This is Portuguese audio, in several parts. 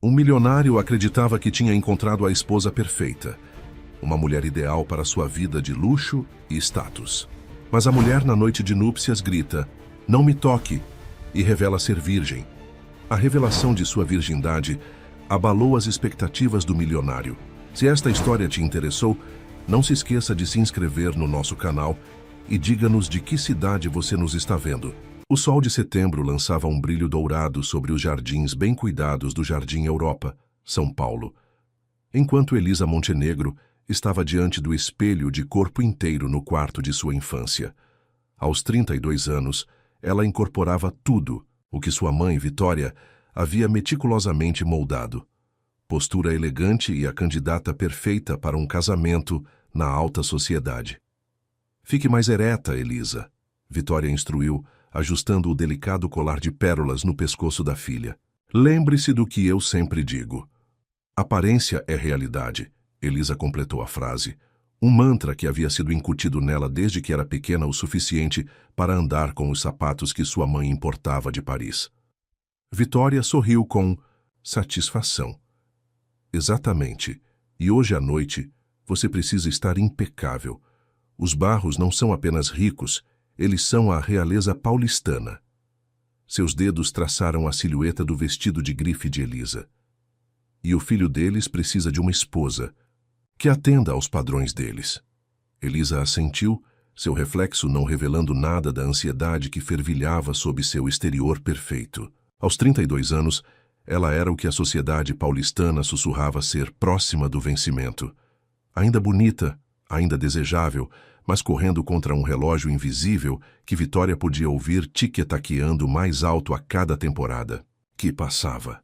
Um milionário acreditava que tinha encontrado a esposa perfeita, uma mulher ideal para sua vida de luxo e status. Mas a mulher na noite de núpcias grita, "Não me toque", e revela ser virgem. A revelação de sua virgindade abalou as expectativas do milionário. Se esta história te interessou, não se esqueça de se inscrever no nosso canal e diga-nos de que cidade você nos está vendo. O sol de setembro lançava um brilho dourado sobre os jardins bem cuidados do Jardim Europa, São Paulo. Enquanto Elisa Montenegro estava diante do espelho de corpo inteiro no quarto de sua infância. Aos 32 anos, ela incorporava tudo o que sua mãe, Vitória, havia meticulosamente moldado. Postura elegante e a candidata perfeita para um casamento na alta sociedade. "Fique mais ereta, Elisa", Vitória instruiu, ajustando o delicado colar de pérolas no pescoço da filha. "Lembre-se do que eu sempre digo. Aparência é realidade", Elisa completou a frase, um mantra que havia sido incutido nela desde que era pequena o suficiente para andar com os sapatos que sua mãe importava de Paris. Vitória sorriu com satisfação. "Exatamente. E hoje à noite, você precisa estar impecável. Os Barros não são apenas ricos, eles são a realeza paulistana." Seus dedos traçaram a silhueta do vestido de grife de Elisa. "E o filho deles precisa de uma esposa que atenda aos padrões deles." Elisa assentiu, seu reflexo não revelando nada da ansiedade que fervilhava sob seu exterior perfeito. Aos 32 anos, ela era o que a sociedade paulistana sussurrava ser próxima do vencimento. Ainda bonita, ainda desejável, mas correndo contra um relógio invisível que Vitória podia ouvir tic-taqueando mais alto a cada temporada que passava.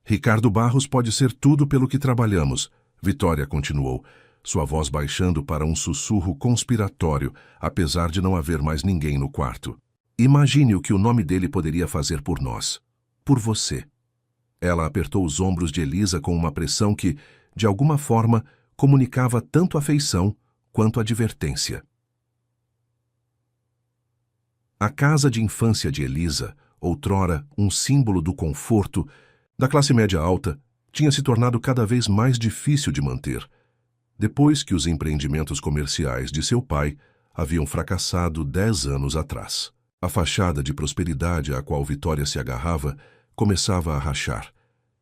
"Ricardo Barros pode ser tudo pelo que trabalhamos", Vitória continuou, sua voz baixando para um sussurro conspiratório, apesar de não haver mais ninguém no quarto. "Imagine o que o nome dele poderia fazer por nós. Por você." Ela apertou os ombros de Elisa com uma pressão que, de alguma forma, comunicava tanto afeição quanto advertência. A casa de infância de Elisa, outrora um símbolo do conforto, da classe média alta, tinha se tornado cada vez mais difícil de manter, depois que os empreendimentos comerciais de seu pai haviam fracassado 10 anos atrás. A fachada de prosperidade a qual Vitória se agarrava começava a rachar,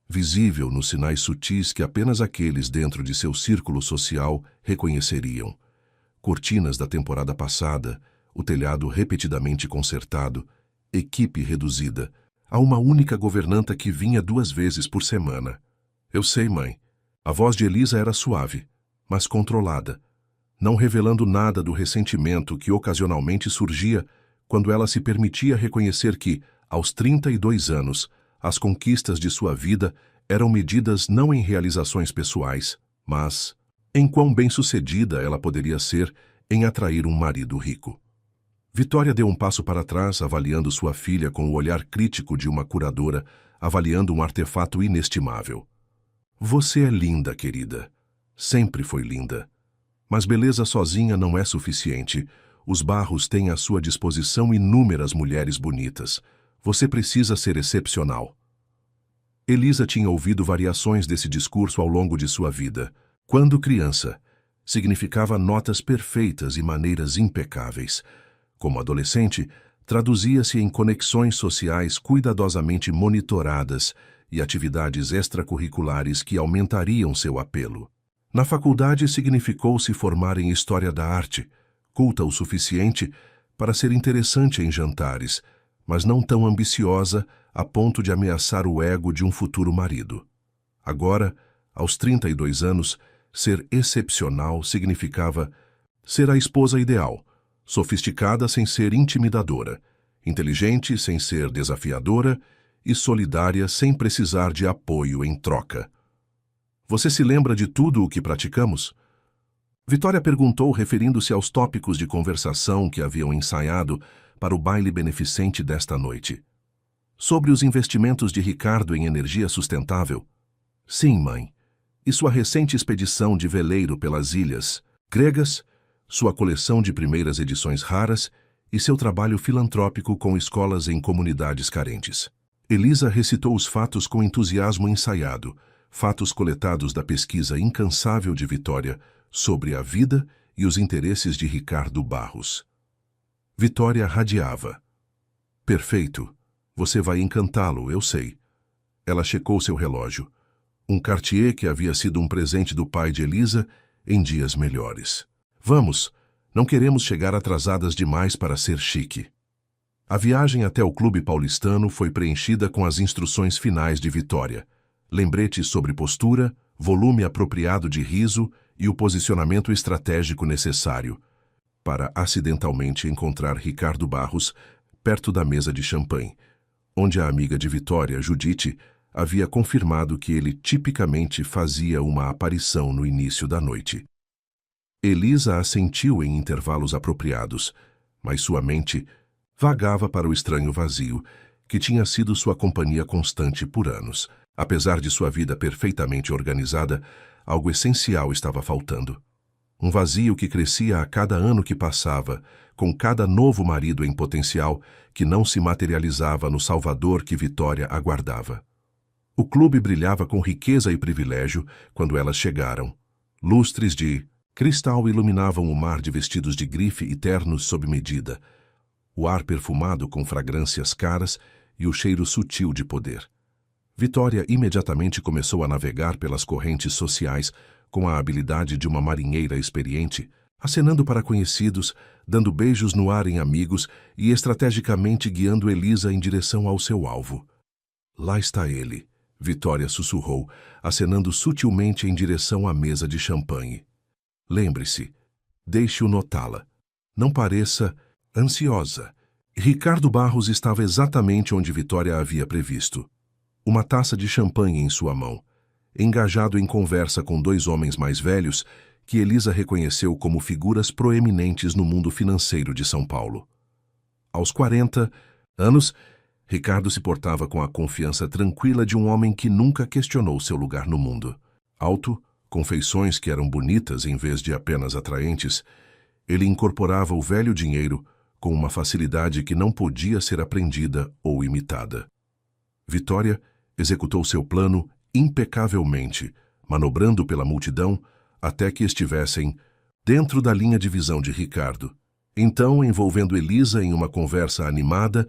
visível nos sinais sutis que apenas aqueles dentro de seu círculo social reconheceriam. Cortinas da temporada passada, o telhado repetidamente consertado, equipe reduzida, a uma única governanta que vinha 2 vezes por semana. "Eu sei, mãe." A voz de Elisa era suave, mas controlada, não revelando nada do ressentimento que ocasionalmente surgia quando ela se permitia reconhecer que, aos 32 anos, as conquistas de sua vida eram medidas não em realizações pessoais, mas em quão bem-sucedida ela poderia ser em atrair um marido rico. Vitória deu um passo para trás, avaliando sua filha com o olhar crítico de uma curadora, avaliando um artefato inestimável. "Você é linda, querida. Sempre foi linda. Mas beleza sozinha não é suficiente. Os Barros têm à sua disposição inúmeras mulheres bonitas. Você precisa ser excepcional." Elisa tinha ouvido variações desse discurso ao longo de sua vida. Quando criança, significava notas perfeitas e maneiras impecáveis. Como adolescente, traduzia-se em conexões sociais cuidadosamente monitoradas e atividades extracurriculares que aumentariam seu apelo. Na faculdade, significou se formar em História da Arte, culta o suficiente para ser interessante em jantares, mas não tão ambiciosa a ponto de ameaçar o ego de um futuro marido. Agora, aos 32 anos, ser excepcional significava ser a esposa ideal, sofisticada sem ser intimidadora, inteligente sem ser desafiadora e solidária sem precisar de apoio em troca. "Você se lembra de tudo o que praticamos?" Vitória perguntou, referindo-se aos tópicos de conversação que haviam ensaiado para o baile beneficente desta noite. "Sobre os investimentos de Ricardo em energia sustentável?" "Sim, mãe. E sua recente expedição de veleiro pelas ilhas gregas, sua coleção de primeiras edições raras e seu trabalho filantrópico com escolas em comunidades carentes." Elisa recitou os fatos com entusiasmo ensaiado, fatos coletados da pesquisa incansável de Vitória sobre a vida e os interesses de Ricardo Barros. Vitória radiava. Perfeito. Você vai encantá-lo, eu sei. Ela checou seu relógio. Um Cartier que havia sido um presente do pai de Elisa em dias melhores. Vamos, não queremos chegar atrasadas demais para ser chique. A viagem até o Clube Paulistano foi preenchida com as instruções finais de Vitória. Lembretes sobre postura, volume apropriado de riso e o posicionamento estratégico necessário para acidentalmente encontrar Ricardo Barros perto da mesa de champanhe, onde a amiga de Vitória, Judite, havia confirmado que ele tipicamente fazia uma aparição no início da noite. Elisa assentiu em intervalos apropriados, mas sua mente vagava para o estranho vazio, que tinha sido sua companhia constante por anos. Apesar de sua vida perfeitamente organizada, algo essencial estava faltando. Um vazio que crescia a cada ano que passava, com cada novo marido em potencial que não se materializava no Salvador que Vitória aguardava. O clube brilhava com riqueza e privilégio quando elas chegaram. Lustres de cristal iluminavam o mar de vestidos de grife e ternos sob medida, o ar perfumado com fragrâncias caras e o cheiro sutil de poder. Vitória imediatamente começou a navegar pelas correntes sociais com a habilidade de uma marinheira experiente, acenando para conhecidos, dando beijos no ar em amigos e estrategicamente guiando Elisa em direção ao seu alvo. Lá está ele, Vitória sussurrou, acenando sutilmente em direção à mesa de champanhe. Lembre-se, deixe-o notá-la. Não pareça ansiosa. Ricardo Barros estava exatamente onde Vitória havia previsto. Uma taça de champanhe em sua mão, engajado em conversa com dois homens mais velhos que Elisa reconheceu como figuras proeminentes no mundo financeiro de São Paulo. Aos 40 anos, Ricardo se portava com a confiança tranquila de um homem que nunca questionou seu lugar no mundo. Alto, com feições que eram bonitas em vez de apenas atraentes, ele incorporava o velho dinheiro com uma facilidade que não podia ser aprendida ou imitada. Vitória executou seu plano impecavelmente, manobrando pela multidão até que estivessem dentro da linha de visão de Ricardo. Então, envolvendo Elisa em uma conversa animada,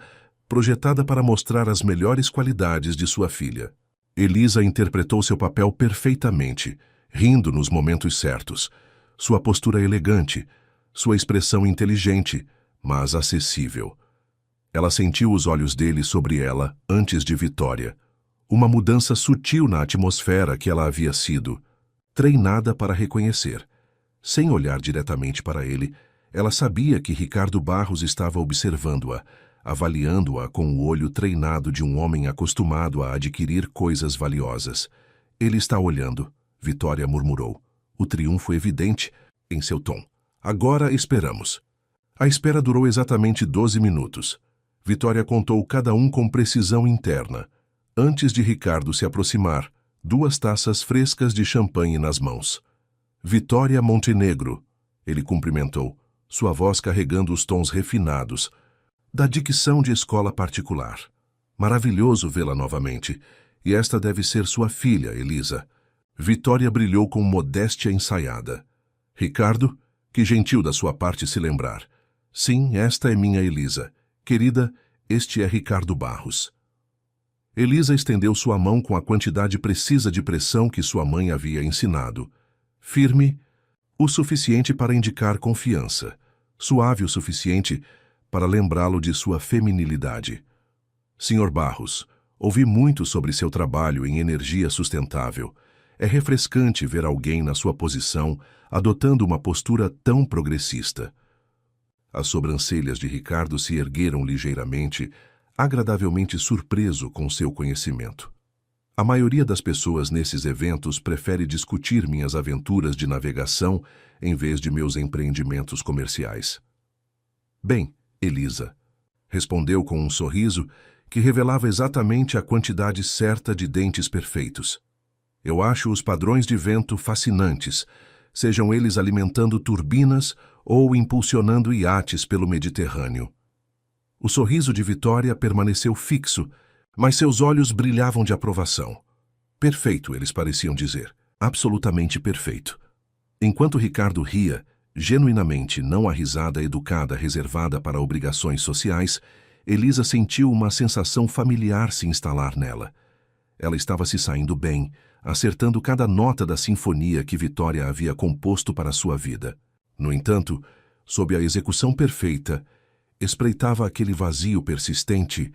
projetada para mostrar as melhores qualidades de sua filha. Elisa interpretou seu papel perfeitamente, rindo nos momentos certos, sua postura elegante, sua expressão inteligente, mas acessível. Ela sentiu os olhos dele sobre ela antes de Vitória. Uma mudança sutil na atmosfera que ela havia sido treinada para reconhecer. Sem olhar diretamente para ele, ela sabia que Ricardo Barros estava observando-a, avaliando-a com o olho treinado de um homem acostumado a adquirir coisas valiosas. Ele está olhando, Vitória murmurou. O triunfo evidente em seu tom. Agora esperamos. A espera durou exatamente 12 minutos. Vitória contou cada um com precisão interna. Antes de Ricardo se aproximar, 2 taças frescas de champanhe nas mãos. Vitória Montenegro, ele cumprimentou, sua voz carregando os tons refinados, da dicção de escola particular. Maravilhoso vê-la novamente, e esta deve ser sua filha, Elisa. Vitória brilhou com modéstia ensaiada. Ricardo, que gentil da sua parte se lembrar. Sim, esta é minha Elisa. Querida, este é Ricardo Barros. Elisa estendeu sua mão com a quantidade precisa de pressão que sua mãe havia ensinado. Firme, o suficiente para indicar confiança. Suave o suficiente para lembrá-lo de sua feminilidade. Senhor Barros, ouvi muito sobre seu trabalho em energia sustentável. É refrescante ver alguém na sua posição adotando uma postura tão progressista. As sobrancelhas de Ricardo se ergueram ligeiramente, agradavelmente surpreso com seu conhecimento. A maioria das pessoas nesses eventos prefere discutir minhas aventuras de navegação em vez de meus empreendimentos comerciais. Bem, Elisa, respondeu com um sorriso que revelava exatamente a quantidade certa de dentes perfeitos. Eu acho os padrões de vento fascinantes, sejam eles alimentando turbinas ou impulsionando iates pelo Mediterrâneo. O sorriso de Vitória permaneceu fixo, Mas seus olhos brilhavam de aprovação. Perfeito, eles pareciam dizer. Absolutamente perfeito. Enquanto Ricardo ria, genuinamente não a risada educada reservada para obrigações sociais, Elisa sentiu uma sensação familiar se instalar nela. Ela estava se saindo bem, acertando cada nota da sinfonia que Vitória havia composto para sua vida. No entanto, sob a execução perfeita, espreitava aquele vazio persistente,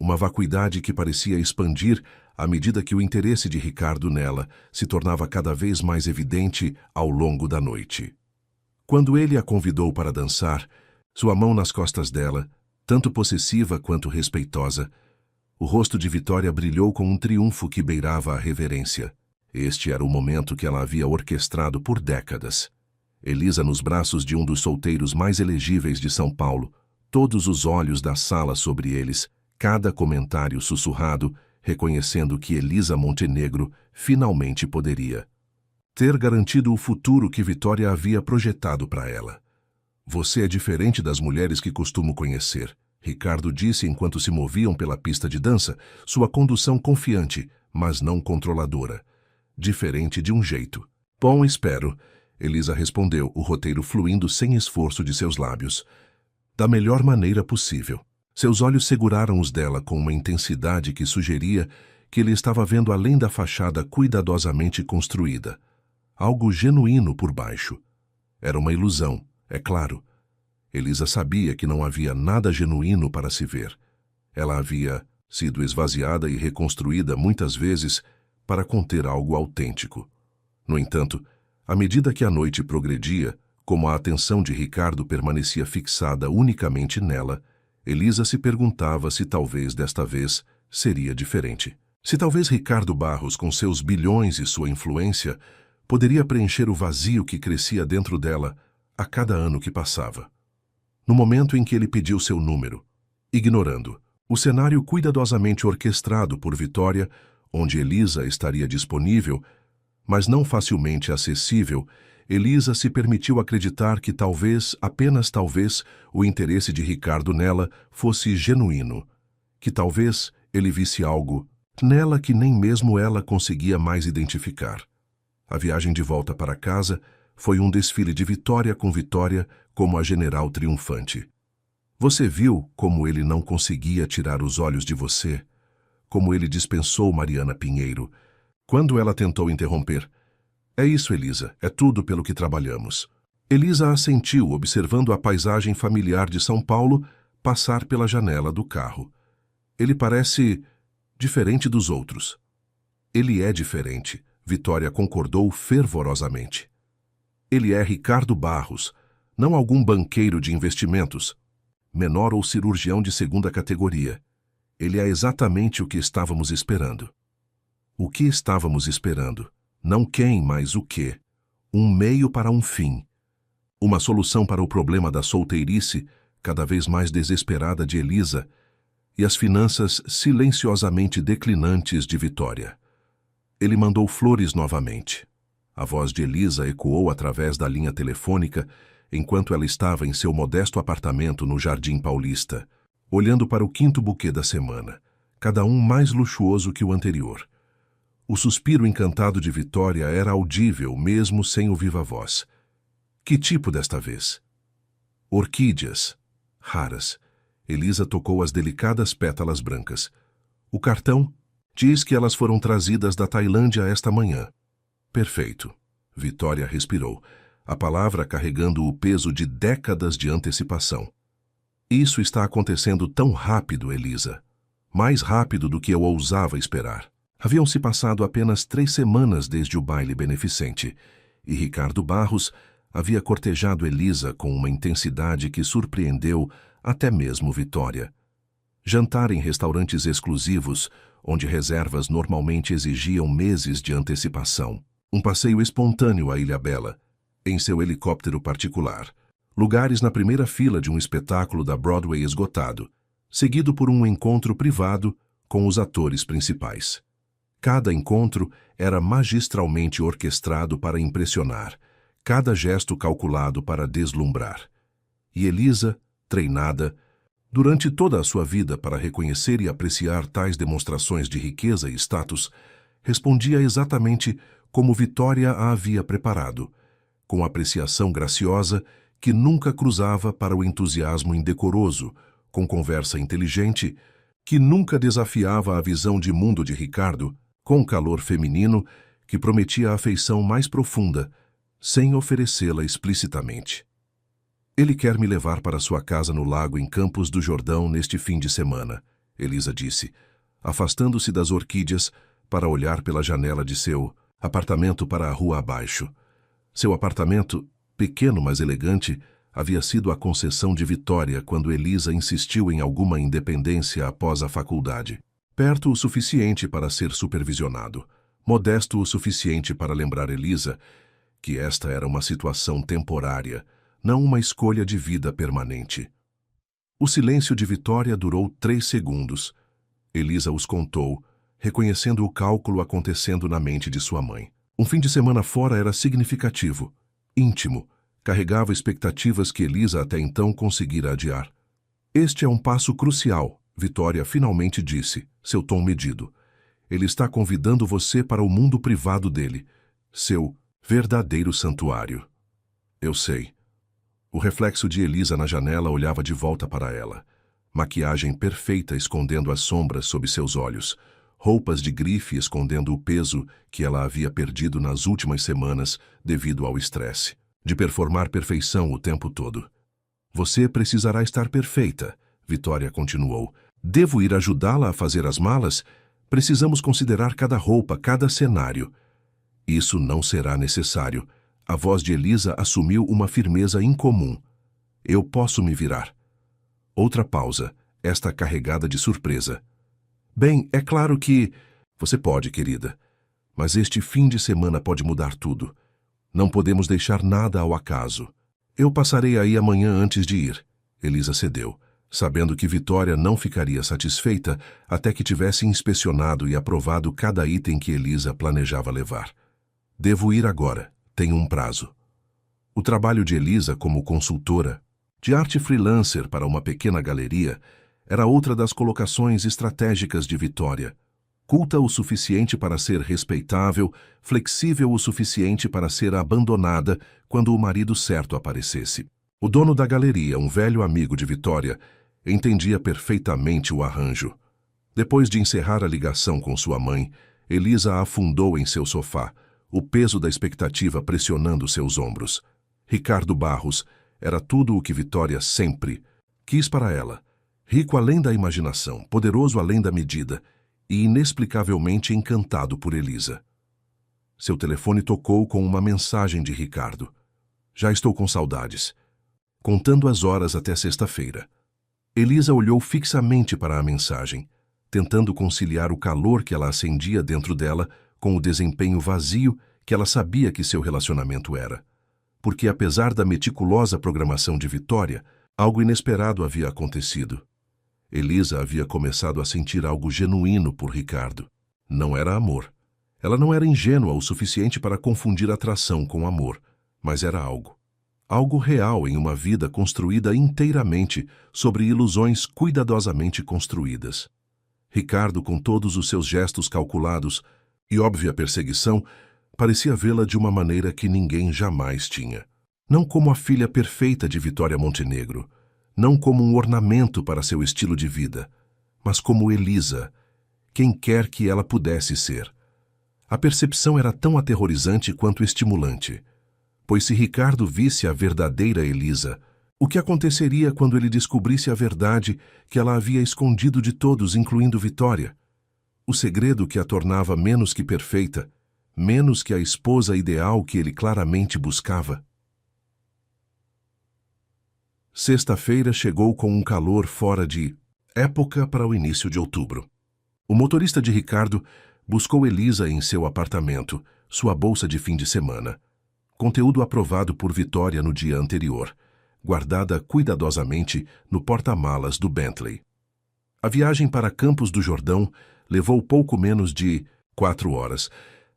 uma vacuidade que parecia expandir à medida que o interesse de Ricardo nela se tornava cada vez mais evidente ao longo da noite. Quando ele a convidou para dançar, sua mão nas costas dela, tanto possessiva quanto respeitosa, o rosto de Vitória brilhou com um triunfo que beirava a reverência. Este era o momento que ela havia orquestrado por décadas. Elisa nos braços de um dos solteiros mais elegíveis de São Paulo, todos os olhos da sala sobre eles, cada comentário sussurrado, reconhecendo que Elisa Montenegro finalmente poderia ter garantido o futuro que Vitória havia projetado para ela. Você é diferente das mulheres que costumo conhecer, Ricardo disse enquanto se moviam pela pista de dança, sua condução confiante, mas não controladora. Diferente de um jeito. Bom, espero, Elisa respondeu, o roteiro fluindo sem esforço de seus lábios. Da melhor maneira possível. Seus olhos seguraram os dela com uma intensidade que sugeria que ele estava vendo além da fachada cuidadosamente construída. Algo genuíno por baixo. Era uma ilusão, é claro. Elisa sabia que não havia nada genuíno para se ver. Ela havia sido esvaziada e reconstruída muitas vezes para conter algo autêntico. No entanto, à medida que a noite progredia, como a atenção de Ricardo permanecia fixada unicamente nela, Elisa se perguntava se talvez desta vez seria diferente. Se talvez Ricardo Barros, com seus bilhões e sua influência, poderia preencher o vazio que crescia dentro dela a cada ano que passava. No momento em que ele pediu seu número, ignorando o cenário cuidadosamente orquestrado por Vitória, onde Elisa estaria disponível, mas não facilmente acessível, Elisa se permitiu acreditar que talvez, apenas talvez, o interesse de Ricardo nela fosse genuíno, que talvez ele visse algo nela que nem mesmo ela conseguia mais identificar. A viagem de volta para casa foi um desfile de Vitória com Vitória como a general triunfante. Você viu como ele não conseguia tirar os olhos de você? Como ele dispensou Mariana Pinheiro? Quando ela tentou interromper, é isso, Elisa, é tudo pelo que trabalhamos. Elisa assentiu, observando a paisagem familiar de São Paulo passar pela janela do carro. Ele parece diferente dos outros. Ele é diferente, Vitória concordou fervorosamente. Ele é Ricardo Barros, não algum banqueiro de investimentos, menor ou cirurgião de segunda categoria. Ele é exatamente o que estávamos esperando. O que estávamos esperando? Não quem, mas o quê? Um meio para um fim. Uma solução para o problema da solteirice, cada vez mais desesperada de Elisa, e as finanças silenciosamente declinantes de Vitória. Ele mandou flores novamente. A voz de Elisa ecoou através da linha telefônica, enquanto ela estava em seu modesto apartamento no Jardim Paulista, olhando para o quinto buquê da semana, cada um mais luxuoso que o anterior. O suspiro encantado de Vitória era audível, mesmo sem o viva-voz. Que tipo desta vez? Orquídeas. Raras. Elisa tocou as delicadas pétalas brancas. O cartão diz que elas foram trazidas da Tailândia esta manhã. Perfeito. Vitória respirou, a palavra carregando o peso de décadas de antecipação. Isso está acontecendo tão rápido, Elisa. Mais rápido do que eu ousava esperar. Haviam-se passado apenas 3 semanas desde o baile beneficente, e Ricardo Barros havia cortejado Elisa com uma intensidade que surpreendeu até mesmo Vitória. Jantar em restaurantes exclusivos, onde reservas normalmente exigiam meses de antecipação. Um passeio espontâneo à Ilhabela, em seu helicóptero particular. Lugares na primeira fila de um espetáculo da Broadway esgotado, seguido por um encontro privado com os atores principais. Cada encontro era magistralmente orquestrado para impressionar, cada gesto calculado para deslumbrar. E Elisa, treinada, Durante toda a sua vida, para reconhecer e apreciar tais demonstrações de riqueza e status, respondia exatamente como Vitória a havia preparado, com apreciação graciosa que nunca cruzava para o entusiasmo indecoroso, com conversa inteligente, que nunca desafiava a visão de mundo de Ricardo, com calor feminino que prometia a afeição mais profunda, sem oferecê-la explicitamente. Ele quer me levar para sua casa no lago em Campos do Jordão neste fim de semana, Elisa disse, afastando-se das orquídeas para olhar pela janela de seu apartamento para a rua abaixo. Seu apartamento, pequeno mas elegante, havia sido a concessão de Vitória quando Elisa insistiu em alguma independência após a faculdade. Perto o suficiente para ser supervisionado, modesto o suficiente para lembrar Elisa que esta era uma situação temporária, não uma escolha de vida permanente. O silêncio de Vitória durou 3 segundos. Elisa os contou, reconhecendo o cálculo acontecendo na mente de sua mãe. Um fim de semana fora era significativo, íntimo, carregava expectativas que Elisa até então conseguira adiar. Este é um passo crucial, Vitória finalmente disse, seu tom medido. Ele está convidando você para o mundo privado dele, seu verdadeiro santuário. Eu sei. O reflexo de Elisa na janela olhava de volta para ela. Maquiagem perfeita escondendo as sombras sob seus olhos. Roupas de grife escondendo o peso que ela havia perdido nas últimas semanas devido ao estresse, de performar perfeição o tempo todo. Você precisará estar perfeita, Vitória continuou. Devo ir ajudá-la a fazer as malas? Precisamos considerar cada roupa, cada cenário. Isso não será necessário. A voz de Elisa assumiu uma firmeza incomum. Eu posso me virar. Outra pausa, esta carregada de surpresa. Bem, é claro que... Você pode, querida. Mas este fim de semana pode mudar tudo. Não podemos deixar nada ao acaso. Eu passarei aí amanhã antes de ir. Elisa cedeu, sabendo que Vitória não ficaria satisfeita até que tivesse inspecionado e aprovado cada item que Elisa planejava levar. Devo ir agora. Tenho um prazo. O trabalho de Elisa como consultora, de arte freelancer para uma pequena galeria, era outra das colocações estratégicas de Vitória. Culta o suficiente para ser respeitável, flexível o suficiente para ser abandonada quando o marido certo aparecesse. O dono da galeria, um velho amigo de Vitória, entendia perfeitamente o arranjo. Depois de encerrar a ligação com sua mãe, Elisa afundou em seu sofá, o peso da expectativa pressionando seus ombros. Ricardo Barros era tudo o que Vitória sempre quis para ela. Rico além da imaginação, poderoso além da medida e inexplicavelmente encantado por Elisa. Seu telefone tocou com uma mensagem de Ricardo. Já estou com saudades. Contando as horas até sexta-feira. Elisa olhou fixamente para a mensagem, tentando conciliar o calor que ela acendia dentro dela com o desempenho vazio que ela sabia que seu relacionamento era. Porque, apesar da meticulosa programação de Vitória, algo inesperado havia acontecido. Elisa havia começado a sentir algo genuíno por Ricardo. Não era amor. Ela não era ingênua o suficiente para confundir atração com amor, mas era algo. Algo real em uma vida construída inteiramente sobre ilusões cuidadosamente construídas. Ricardo, com todos os seus gestos calculados e óbvia perseguição, parecia vê-la de uma maneira que ninguém jamais tinha. Não como a filha perfeita de Vitória Montenegro, não como um ornamento para seu estilo de vida, mas como Elisa, quem quer que ela pudesse ser. A percepção era tão aterrorizante quanto estimulante, pois se Ricardo visse a verdadeira Elisa, o que aconteceria quando ele descobrisse a verdade que ela havia escondido de todos, incluindo Vitória? O segredo que a tornava menos que perfeita, menos que a esposa ideal que ele claramente buscava. Sexta-feira chegou com um calor fora de época para o início de outubro. O motorista de Ricardo buscou Elisa em seu apartamento, sua bolsa de fim de semana. Conteúdo aprovado por Vitória no dia anterior, guardada cuidadosamente no porta-malas do Bentley. A viagem para Campos do Jordão levou pouco menos de 4 horas,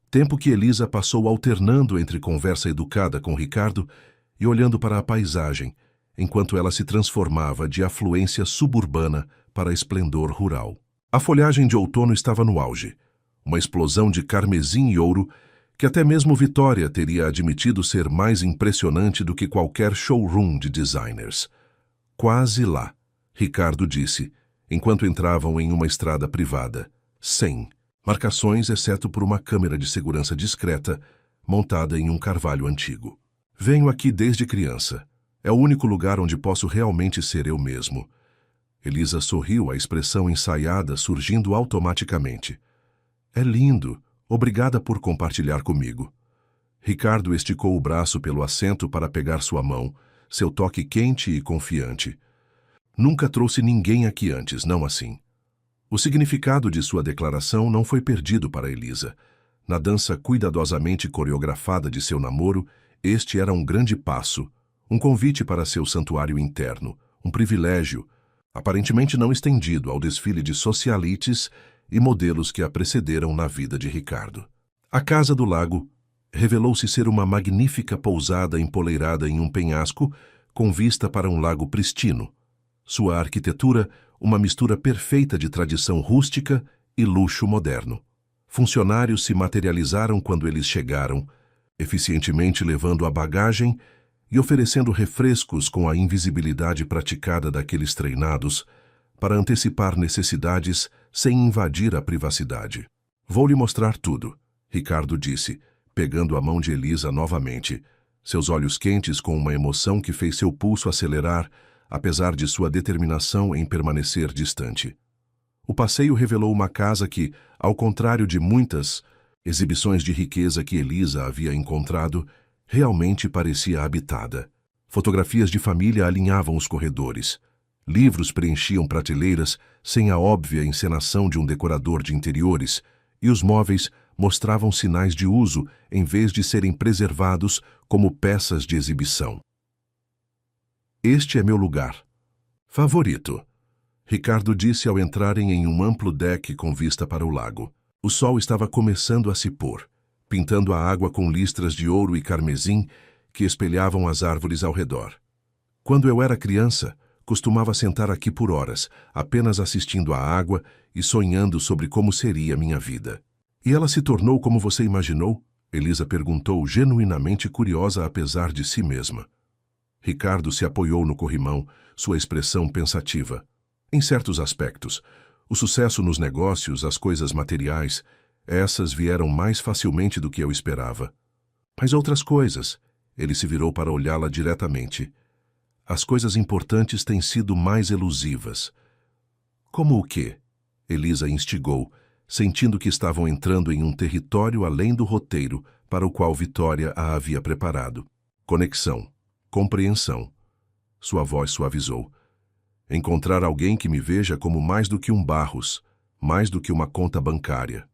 tempo que Elisa passou alternando entre conversa educada com Ricardo e olhando para a paisagem, enquanto ela se transformava de afluência suburbana para esplendor rural. A folhagem de outono estava no auge, uma explosão de carmesim e ouro que até mesmo Vitória teria admitido ser mais impressionante do que qualquer showroom de designers. Quase lá, Ricardo disse, enquanto entravam em uma estrada privada. 100 marcações, exceto por uma câmera de segurança discreta montada em um carvalho antigo. Venho aqui desde criança. É o único lugar onde posso realmente ser eu mesmo. Elisa sorriu, a expressão ensaiada surgindo automaticamente. É lindo. Obrigada por compartilhar comigo. Ricardo esticou o braço pelo assento para pegar sua mão, seu toque quente e confiante. Nunca trouxe ninguém aqui antes, não assim. O significado de sua declaração não foi perdido para Elisa. Na dança cuidadosamente coreografada de seu namoro, este era um grande passo, um convite para seu santuário interno, um privilégio, aparentemente não estendido ao desfile de socialites e modelos que a precederam na vida de Ricardo. A Casa do Lago revelou-se ser uma magnífica pousada empoleirada em um penhasco com vista para um lago pristino. Sua arquitetura, uma mistura perfeita de tradição rústica e luxo moderno. Funcionários se materializaram quando eles chegaram, eficientemente levando a bagagem e oferecendo refrescos com a invisibilidade praticada daqueles treinados para antecipar necessidades sem invadir a privacidade. Vou lhe mostrar tudo, Ricardo disse, pegando a mão de Elisa novamente, seus olhos quentes com uma emoção que fez seu pulso acelerar, apesar de sua determinação em permanecer distante. O passeio revelou uma casa que, ao contrário de muitas exibições de riqueza que Elisa havia encontrado, realmente parecia habitada. Fotografias de família alinhavam os corredores. Livros preenchiam prateleiras sem a óbvia encenação de um decorador de interiores, e os móveis mostravam sinais de uso em vez de serem preservados como peças de exibição. Este é meu lugar favorito, Ricardo disse ao entrarem em um amplo deck com vista para o lago. O sol estava começando a se pôr, pintando a água com listras de ouro e carmesim que espelhavam as árvores ao redor. Quando eu era criança, costumava sentar aqui por horas, apenas assistindo à água e sonhando sobre como seria minha vida. E ela se tornou como você imaginou? Elisa perguntou, genuinamente curiosa apesar de si mesma. Ricardo se apoiou no corrimão, sua expressão pensativa. Em certos aspectos, o sucesso nos negócios, as coisas materiais, essas vieram mais facilmente do que eu esperava. Mas outras coisas, ele se virou para olhá-la diretamente. As coisas importantes têm sido mais elusivas. Como o quê? Elisa instigou, sentindo que estavam entrando em um território além do roteiro para o qual Vitória a havia preparado. Conexão. Compreensão. Sua voz suavizou. Encontrar alguém que me veja como mais do que um Barros, mais do que uma conta bancária.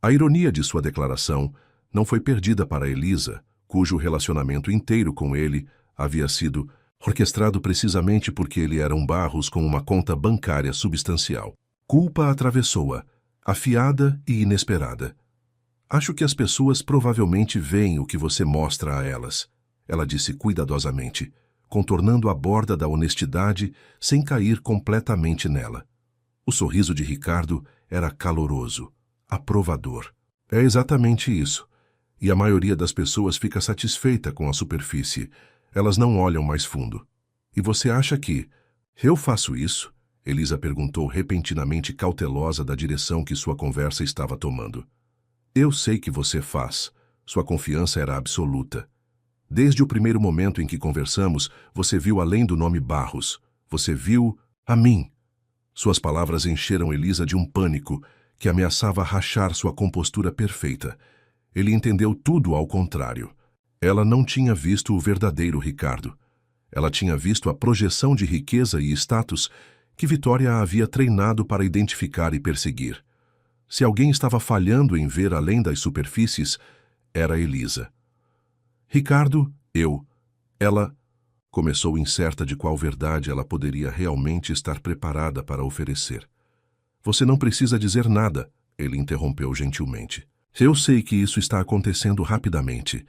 A ironia de sua declaração não foi perdida para Elisa, cujo relacionamento inteiro com ele havia sido orquestrado precisamente porque ele era um Barros com uma conta bancária substancial. Culpa atravessou-a, afiada e inesperada. Acho que as pessoas provavelmente veem o que você mostra a elas, ela disse cuidadosamente, contornando a borda da honestidade sem cair completamente nela. O sorriso de Ricardo era caloroso, aprovador. É exatamente isso. E a maioria das pessoas fica satisfeita com a superfície. Elas não olham mais fundo. E você acha que... Eu faço isso? Elisa perguntou repentinamente cautelosa da direção que sua conversa estava tomando. Eu sei que você faz. Sua confiança era absoluta. Desde o primeiro momento em que conversamos, você viu além do nome Barros. Você viu a mim. Suas palavras encheram Elisa de um pânico que ameaçava rachar sua compostura perfeita. Ele entendeu tudo ao contrário. Ela não tinha visto o verdadeiro Ricardo. Ela tinha visto a projeção de riqueza e status que Vitória a havia treinado para identificar e perseguir. Se alguém estava falhando em ver além das superfícies, era Elisa. Ricardo, ela... Começou incerta de qual verdade ela poderia realmente estar preparada para oferecer. Você não precisa dizer nada, ele interrompeu gentilmente. Eu sei que isso está acontecendo rapidamente,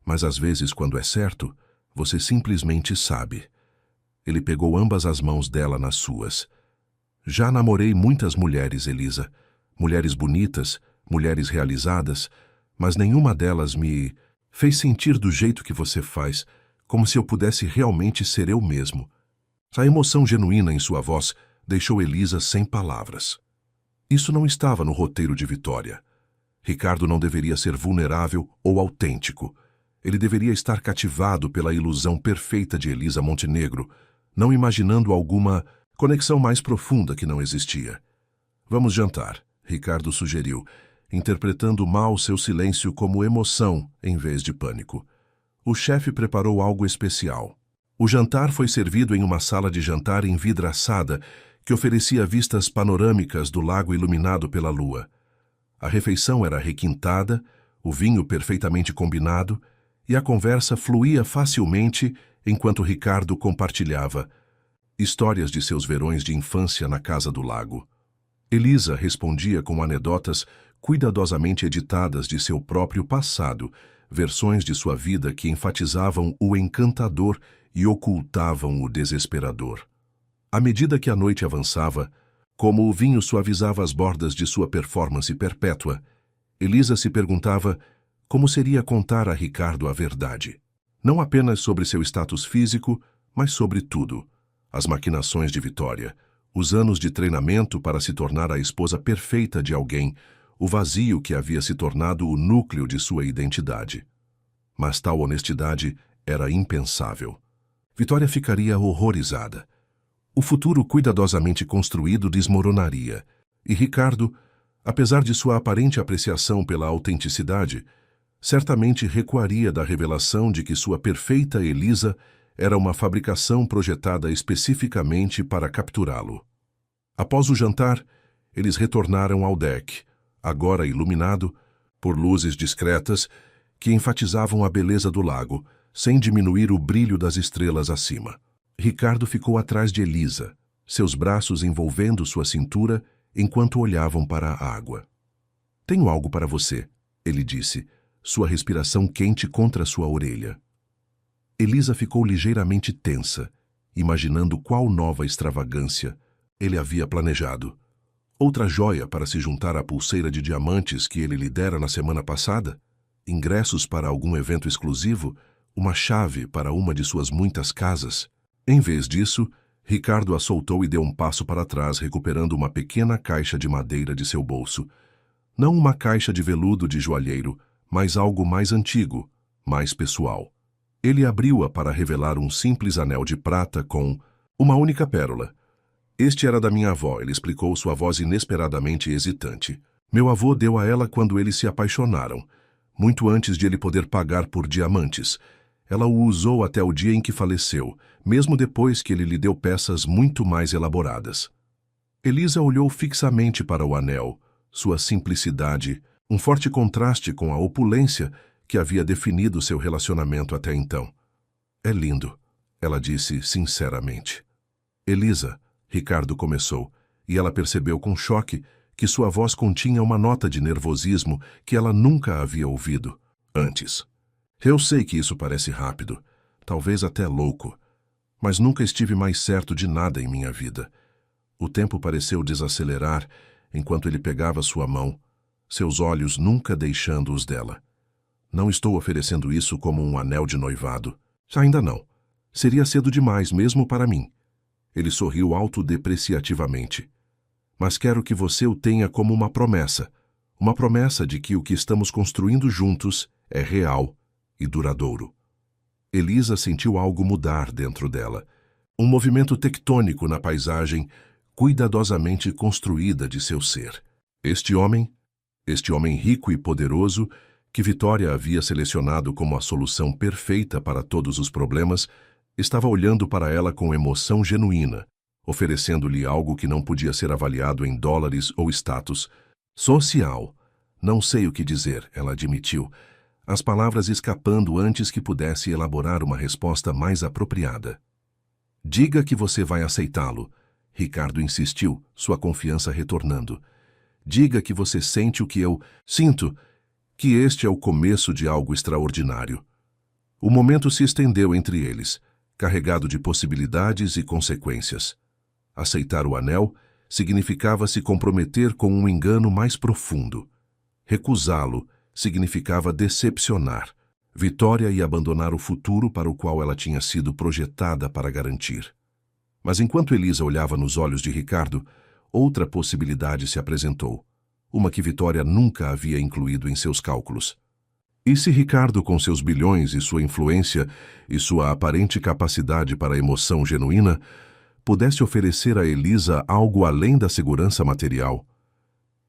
mas às vezes, quando é certo, Você simplesmente sabe. Ele pegou ambas as mãos dela nas suas. Já namorei muitas mulheres, Elisa. Mulheres bonitas, mulheres realizadas, mas nenhuma delas me fez sentir do jeito que você faz, como se eu pudesse realmente ser eu mesmo. A emoção genuína em sua voz deixou Elisa sem palavras. Isso não estava no roteiro de Vitória. Ricardo não deveria ser vulnerável ou autêntico. Ele deveria estar cativado pela ilusão perfeita de Elisa Montenegro, não imaginando alguma conexão mais profunda que não existia. Vamos jantar, Ricardo sugeriu, interpretando mal seu silêncio como emoção em vez de pânico. O chefe preparou algo especial. O jantar foi servido em uma sala de jantar envidraçada que oferecia vistas panorâmicas do lago iluminado pela lua. A refeição era requintada, o vinho perfeitamente combinado e a conversa fluía facilmente enquanto Ricardo compartilhava histórias de seus verões de infância na casa do lago. Elisa respondia com anedotas cuidadosamente editadas de seu próprio passado, versões de sua vida que enfatizavam o encantador e ocultavam o desesperador. À medida que a noite avançava, como o vinho suavizava as bordas de sua performance perpétua, Elisa se perguntava como seria contar a Ricardo a verdade. Não apenas sobre seu status físico, mas sobre tudo. As maquinações de Vitória, os anos de treinamento para se tornar a esposa perfeita de alguém, o vazio que havia se tornado o núcleo de sua identidade. Mas tal honestidade era impensável. Vitória ficaria horrorizada. O futuro cuidadosamente construído desmoronaria, e Ricardo, apesar de sua aparente apreciação pela autenticidade, certamente recuaria da revelação de que sua perfeita Elisa era uma fabricação projetada especificamente para capturá-lo. Após o jantar, eles retornaram ao deck, agora iluminado por luzes discretas que enfatizavam a beleza do lago, sem diminuir o brilho das estrelas acima. Ricardo ficou atrás de Elisa, seus braços envolvendo sua cintura enquanto olhavam para a água. "Tenho algo para você", ele disse, sua respiração quente contra sua orelha. Elisa ficou ligeiramente tensa, imaginando qual nova extravagância ele havia planejado. Outra joia para se juntar à pulseira de diamantes que ele lhe dera na semana passada? Ingressos para algum evento exclusivo? Uma chave para uma de suas muitas casas? Em vez disso, Ricardo a soltou e deu um passo para trás, recuperando uma pequena caixa de madeira de seu bolso. Não uma caixa de veludo de joalheiro, mas algo mais antigo, mais pessoal. Ele abriu-a para revelar um simples anel de prata com uma única pérola. "Este era da minha avó", ele explicou, sua voz inesperadamente hesitante. "Meu avô deu a ela quando eles se apaixonaram, muito antes de ele poder pagar por diamantes. Ela o usou até o dia em que faleceu, mesmo depois que ele lhe deu peças muito mais elaboradas." Elisa olhou fixamente para o anel, sua simplicidade, um forte contraste com a opulência que havia definido seu relacionamento até então. "É lindo", ela disse sinceramente. "Elisa", Ricardo começou, e ela percebeu com choque que sua voz continha uma nota de nervosismo que ela nunca havia ouvido antes. "Eu sei que isso parece rápido, talvez até louco, mas nunca estive mais certo de nada em minha vida." O tempo pareceu desacelerar enquanto ele pegava sua mão, seus olhos nunca deixando os dela. "Não estou oferecendo isso como um anel de noivado. Ainda não. Seria cedo demais mesmo para mim." Ele sorriu autodepreciativamente. "Mas quero que você o tenha como uma promessa de que o que estamos construindo juntos é real e duradouro." Elisa sentiu algo mudar dentro dela, um movimento tectônico na paisagem cuidadosamente construída de seu ser. Este homem rico e poderoso, que Vitória havia selecionado como a solução perfeita para todos os problemas, estava olhando para ela com emoção genuína, oferecendo-lhe algo que não podia ser avaliado em dólares ou status social. "Não sei o que dizer", ela admitiu, as palavras escapando antes que pudesse elaborar uma resposta mais apropriada. "Diga que você vai aceitá-lo", Ricardo insistiu, sua confiança retornando. "Diga que você sente o que eu sinto, que este é o começo de algo extraordinário." O momento se estendeu entre eles, carregado de possibilidades e consequências. Aceitar o anel significava se comprometer com um engano mais profundo. Recusá-lo significava decepcionar. Vitória ia abandonar o futuro para o qual ela tinha sido projetada para garantir. Mas enquanto Elisa olhava nos olhos de Ricardo, outra possibilidade se apresentou, uma que Vitória nunca havia incluído em seus cálculos. E se Ricardo, com seus bilhões e sua influência e sua aparente capacidade para a emoção genuína, pudesse oferecer a Elisa algo além da segurança material?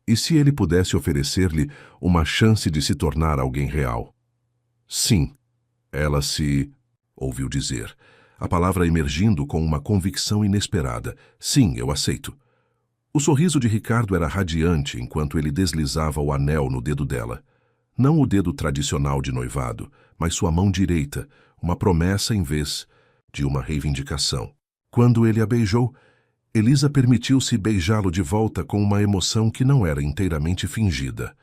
E se ele pudesse oferecer-lhe uma chance de se tornar alguém real? Sim, ela se ouviu dizer, a palavra emergindo com uma convicção inesperada. Sim, eu aceito. O sorriso de Ricardo era radiante enquanto ele deslizava o anel no dedo dela. Não o dedo tradicional de noivado, mas sua mão direita, uma promessa em vez de uma reivindicação. Quando ele a beijou, Elisa permitiu-se beijá-lo de volta com uma emoção que não era inteiramente fingida.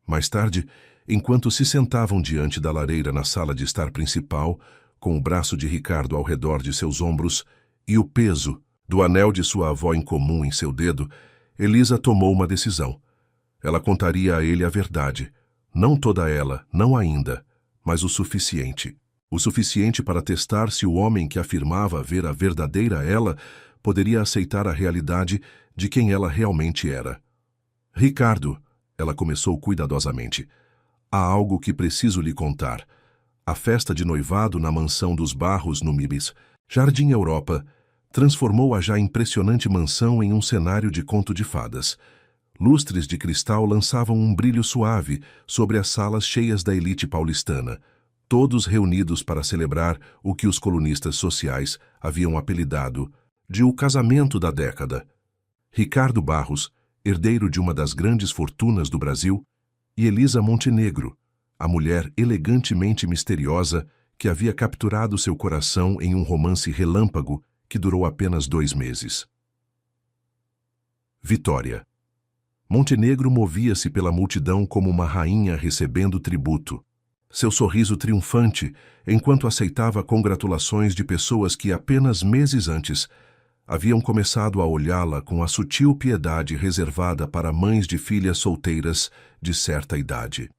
Mais tarde, enquanto se sentavam diante da lareira na sala de estar principal, com o braço de Ricardo ao redor de seus ombros e o peso do anel de sua avó em comum em seu dedo, Elisa tomou uma decisão. Ela contaria a ele a verdade. Não toda ela, não ainda, mas o suficiente. O suficiente para testar se o homem que afirmava ver a verdadeira ela poderia aceitar a realidade de quem ela realmente era. Ricardo, ela começou cuidadosamente, há algo que preciso lhe contar. A festa de noivado na mansão dos Barros, no Mibis, Jardim Europa, transformou a já impressionante mansão em um cenário de conto de fadas. Lustres de cristal lançavam um brilho suave sobre as salas cheias da elite paulistana, todos reunidos para celebrar o que os colunistas sociais haviam apelidado de o casamento da década. Ricardo Barros, herdeiro de uma das grandes fortunas do Brasil, e Elisa Montenegro, a mulher elegantemente misteriosa que havia capturado seu coração em um romance relâmpago que durou apenas 2 meses. Vitória. Montenegro movia-se pela multidão como uma rainha recebendo tributo. Seu sorriso triunfante, enquanto aceitava congratulações de pessoas que apenas meses antes haviam começado a olhá-la com a sutil piedade reservada para mães de filhas solteiras de certa idade.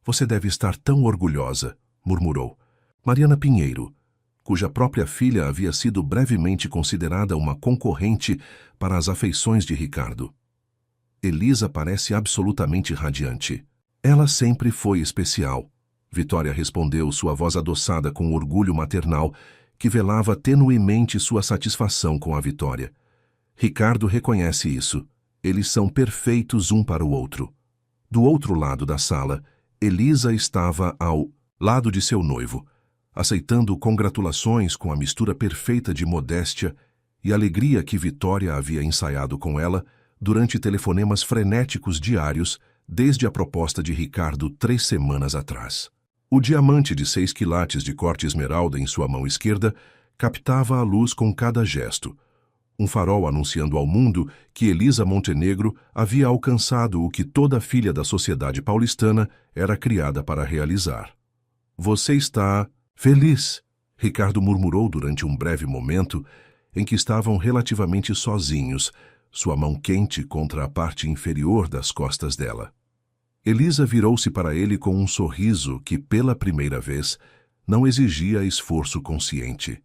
Você deve estar tão orgulhosa, murmurou. Mariana Pinheiro, cuja própria filha havia sido brevemente considerada uma concorrente para as afeições de Ricardo. Elisa parece absolutamente radiante. Ela sempre foi especial. Vitória respondeu, sua voz adoçada com orgulho maternal, que velava tenuemente sua satisfação com a vitória. Ricardo reconhece isso. Eles são perfeitos um para o outro. Do outro lado da sala, Elisa estava ao lado de seu noivo, aceitando congratulações com a mistura perfeita de modéstia e alegria que Vitória havia ensaiado com ela durante telefonemas frenéticos diários desde a proposta de Ricardo 3 semanas atrás. O diamante de 6 quilates de corte esmeralda em sua mão esquerda captava a luz com cada gesto, um farol anunciando ao mundo que Elisa Montenegro havia alcançado o que toda filha da sociedade paulistana era criada para realizar. Você está feliz, Ricardo murmurou durante um breve momento em que estavam relativamente sozinhos, sua mão quente contra a parte inferior das costas dela. Elisa virou-se para ele com um sorriso que, pela primeira vez, não exigia esforço consciente.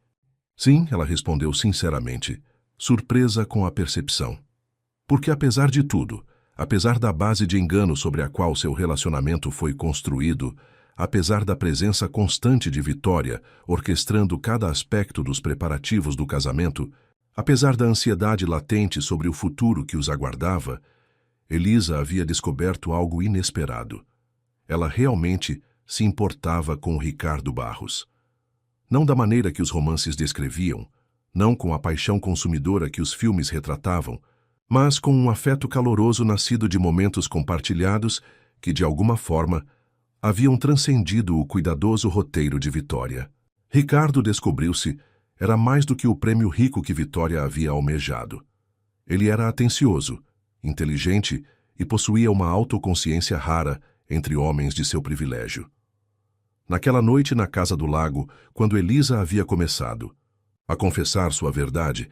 Sim, ela respondeu sinceramente, surpresa com a percepção. Porque apesar de tudo, apesar da base de engano sobre a qual seu relacionamento foi construído, apesar da presença constante de Vitória, orquestrando cada aspecto dos preparativos do casamento, apesar da ansiedade latente sobre o futuro que os aguardava, Elisa havia descoberto algo inesperado. Ela realmente se importava com Ricardo Barros. Não da maneira que os romances descreviam, não com a paixão consumidora que os filmes retratavam, mas com um afeto caloroso nascido de momentos compartilhados que, de alguma forma, haviam transcendido o cuidadoso roteiro de Vitória. Ricardo, descobriu-se, era mais do que o prêmio rico que Vitória havia almejado. Ele era atencioso, inteligente e possuía uma autoconsciência rara entre homens de seu privilégio. Naquela noite na casa do lago, quando Elisa havia começado a confessar sua verdade,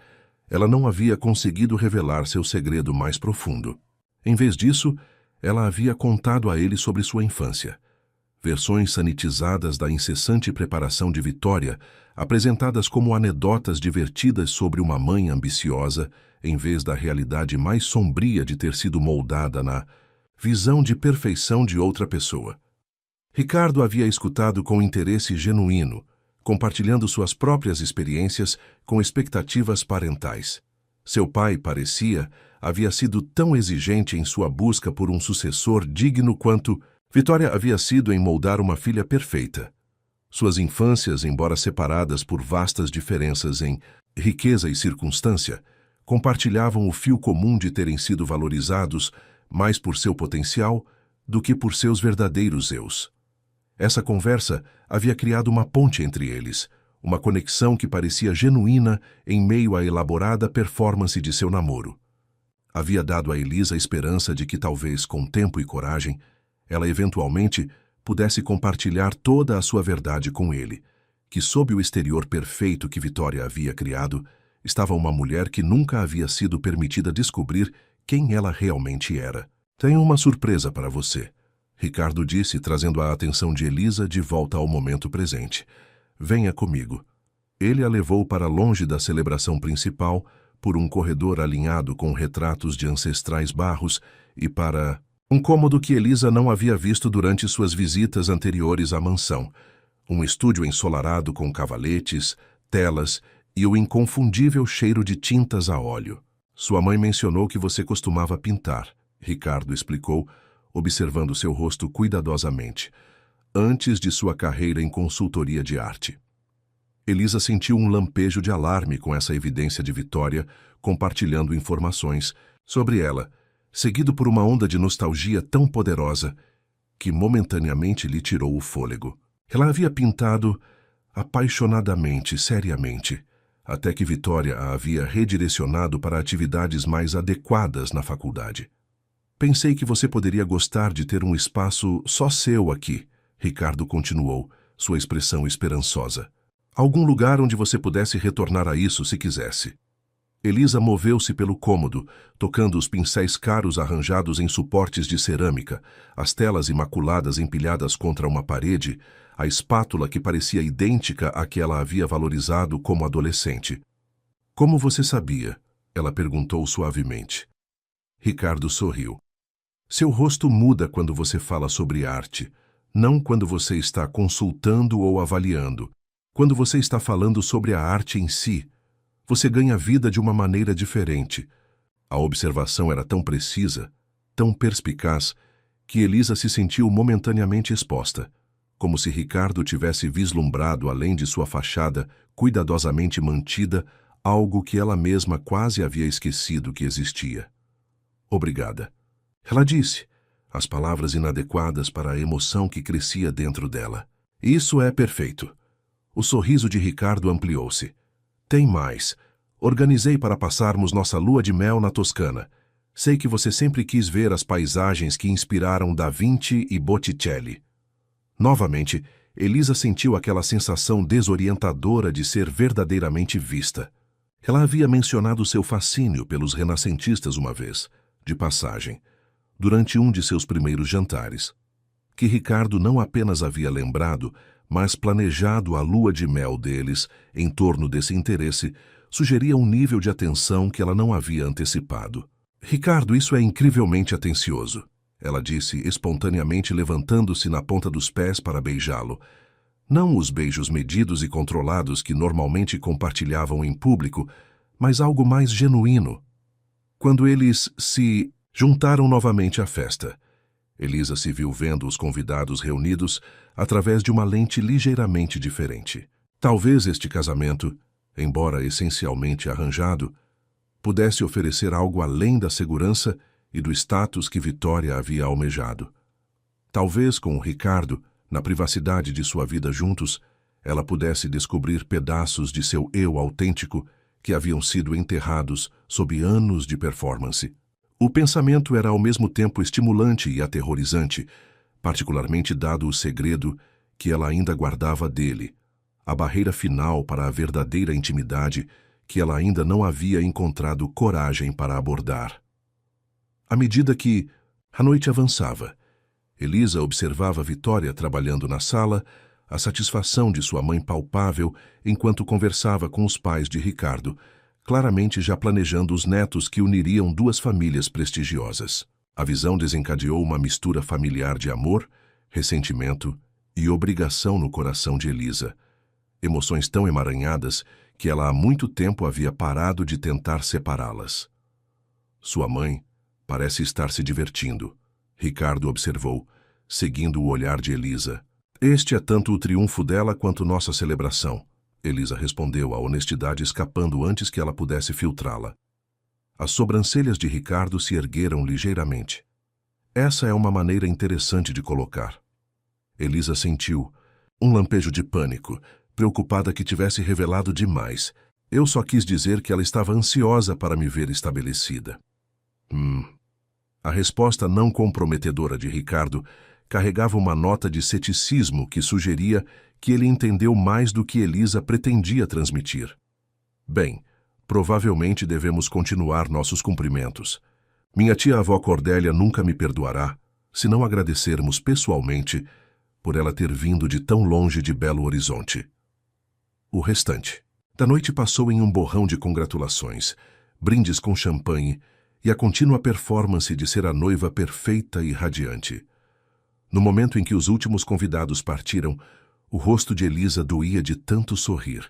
ela não havia conseguido revelar seu segredo mais profundo. Em vez disso, ela havia contado a ele sobre sua infância. Versões sanitizadas da incessante preparação de Vitória, apresentadas como anedotas divertidas sobre uma mãe ambiciosa, em vez da realidade mais sombria de ter sido moldada na visão de perfeição de outra pessoa. Ricardo havia escutado com interesse genuíno, compartilhando suas próprias experiências com expectativas parentais. Seu pai, havia sido tão exigente em sua busca por um sucessor digno quanto Vitória havia sido em moldar uma filha perfeita. Suas infâncias, embora separadas por vastas diferenças em riqueza e circunstância, compartilhavam o fio comum de terem sido valorizados mais por seu potencial do que por seus verdadeiros eus. Essa conversa havia criado uma ponte entre eles, uma conexão que parecia genuína em meio à elaborada performance de seu namoro. Havia dado a Elisa a esperança de que talvez, com tempo e coragem, ela eventualmente pudesse compartilhar toda a sua verdade com ele, que sob o exterior perfeito que Vitória havia criado, estava uma mulher que nunca havia sido permitida descobrir quem ela realmente era. Tenho uma surpresa para você, Ricardo disse, trazendo a atenção de Elisa de volta ao momento presente. Venha comigo. Ele a levou para longe da celebração principal, por um corredor alinhado com retratos de ancestrais barros e para um cômodo que Elisa não havia visto durante suas visitas anteriores à mansão, um estúdio ensolarado com cavaletes, telas e o inconfundível cheiro de tintas a óleo. Sua mãe mencionou que você costumava pintar, Ricardo explicou, observando seu rosto cuidadosamente, antes de sua carreira em consultoria de arte. Elisa sentiu um lampejo de alarme com essa evidência de Vitória, compartilhando informações sobre ela, seguido por uma onda de nostalgia tão poderosa que momentaneamente lhe tirou o fôlego. Ela havia pintado apaixonadamente, seriamente, até que Vitória a havia redirecionado para atividades mais adequadas na faculdade. Pensei que você poderia gostar de ter um espaço só seu aqui, Ricardo continuou, sua expressão esperançosa. Algum lugar onde você pudesse retornar a isso se quisesse. Elisa moveu-se pelo cômodo, tocando os pincéis caros arranjados em suportes de cerâmica, as telas imaculadas empilhadas contra uma parede, a espátula que parecia idêntica à que ela havia valorizado como adolescente. Como você sabia? Ela perguntou suavemente. Ricardo sorriu. Seu rosto muda quando você fala sobre arte, não quando você está consultando ou avaliando. Quando você está falando sobre a arte em si, você ganha vida de uma maneira diferente. A observação era tão precisa, tão perspicaz, que Elisa se sentiu momentaneamente exposta, como se Ricardo tivesse vislumbrado além de sua fachada, cuidadosamente mantida, algo que ela mesma quase havia esquecido que existia. Obrigada. Ela disse, as palavras inadequadas para a emoção que crescia dentro dela. Isso é perfeito. O sorriso de Ricardo ampliou-se. Tem mais. Organizei para passarmos nossa lua de mel na Toscana. Sei que você sempre quis ver as paisagens que inspiraram Da Vinci e Botticelli. Novamente, Elisa sentiu aquela sensação desorientadora de ser verdadeiramente vista. Ela havia mencionado seu fascínio pelos renascentistas uma vez, de passagem, durante um de seus primeiros jantares, que Ricardo não apenas havia lembrado, mas planejado a lua de mel deles em torno desse interesse, sugeria um nível de atenção que ela não havia antecipado. Ricardo, isso é incrivelmente atencioso, ela disse espontaneamente, levantando-se na ponta dos pés para beijá-lo. Não os beijos medidos e controlados que normalmente compartilhavam em público, mas algo mais genuíno. Quando eles se juntaram novamente à festa, Elisa se viu vendo os convidados reunidos através de uma lente ligeiramente diferente. Talvez este casamento, embora essencialmente arranjado, pudesse oferecer algo além da segurança e do status que Vitória havia almejado. Talvez com o Ricardo, na privacidade de sua vida juntos, ela pudesse descobrir pedaços de seu eu autêntico que haviam sido enterrados sob anos de performance. O pensamento era ao mesmo tempo estimulante e aterrorizante, particularmente dado o segredo que ela ainda guardava dele, a barreira final para a verdadeira intimidade que ela ainda não havia encontrado coragem para abordar. À medida que a noite avançava, Elisa observava Vitória trabalhando na sala, a satisfação de sua mãe palpável enquanto conversava com os pais de Ricardo, claramente já planejando os netos que uniriam duas famílias prestigiosas. A visão desencadeou uma mistura familiar de amor, ressentimento e obrigação no coração de Elisa. Emoções tão emaranhadas que ela há muito tempo havia parado de tentar separá-las. Sua mãe parece estar se divertindo, Ricardo observou, seguindo o olhar de Elisa. Este é tanto o triunfo dela quanto nossa celebração, Elisa respondeu, a honestidade escapando antes que ela pudesse filtrá-la. As sobrancelhas de Ricardo se ergueram ligeiramente. Essa é uma maneira interessante de colocar. Elisa sentiu um lampejo de pânico, preocupada que tivesse revelado demais. Eu só quis dizer que ela estava ansiosa para me ver estabelecida. A resposta não comprometedora de Ricardo carregava uma nota de ceticismo que sugeria que ele entendeu mais do que Elisa pretendia transmitir. Bem, provavelmente devemos continuar nossos cumprimentos. Minha tia-avó Cordélia nunca me perdoará se não agradecermos pessoalmente por ela ter vindo de tão longe de Belo Horizonte. O restante da noite passou em um borrão de congratulações, brindes com champanhe e a contínua performance de ser a noiva perfeita e radiante. No momento em que os últimos convidados partiram, o rosto de Elisa doía de tanto sorrir,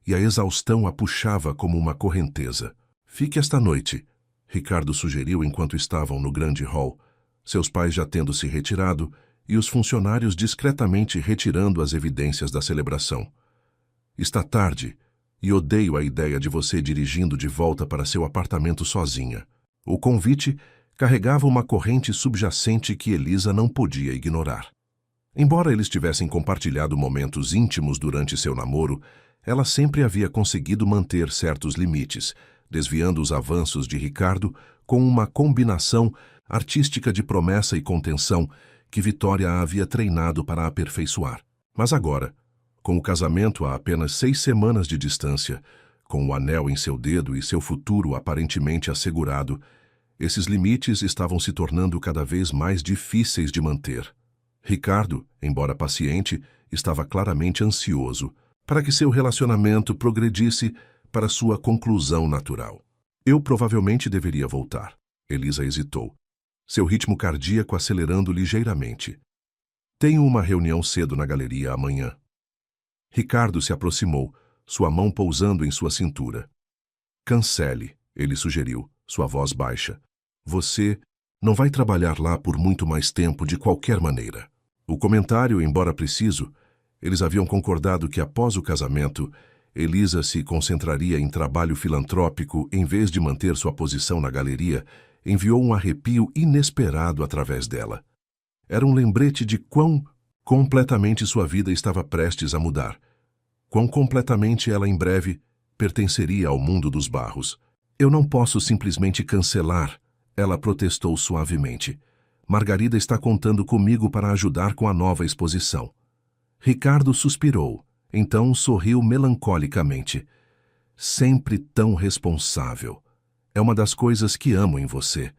e a exaustão a puxava como uma correnteza. Fique esta noite, Ricardo sugeriu enquanto estavam no grande hall, seus pais já tendo se retirado e os funcionários discretamente retirando as evidências da celebração. Está tarde, e odeio a ideia de você dirigindo de volta para seu apartamento sozinha. O convite carregava uma corrente subjacente que Elisa não podia ignorar. Embora eles tivessem compartilhado momentos íntimos durante seu namoro, ela sempre havia conseguido manter certos limites, desviando os avanços de Ricardo com uma combinação artística de promessa e contenção que Vitória havia treinado para aperfeiçoar. Mas agora, com o casamento a apenas 6 semanas de distância, com o anel em seu dedo e seu futuro aparentemente assegurado, esses limites estavam se tornando cada vez mais difíceis de manter. Ricardo, embora paciente, estava claramente ansioso para que seu relacionamento progredisse para sua conclusão natural. Eu provavelmente deveria voltar. Elisa hesitou, seu ritmo cardíaco acelerando ligeiramente. Tenho uma reunião cedo na galeria amanhã. Ricardo se aproximou, sua mão pousando em sua cintura. Cancele, ele sugeriu, sua voz baixa. Você não vai trabalhar lá por muito mais tempo de qualquer maneira. O comentário, embora preciso, eles haviam concordado que após o casamento, Elisa se concentraria em trabalho filantrópico em vez de manter sua posição na galeria, enviou um arrepio inesperado através dela. Era um lembrete de quão completamente sua vida estava prestes a mudar. Quão completamente ela em breve pertenceria ao mundo dos barros. Eu não posso simplesmente cancelar, ela protestou suavemente. Margarida está contando comigo para ajudar com a nova exposição. Ricardo suspirou, então sorriu melancolicamente. Sempre tão responsável. É uma das coisas que amo em você.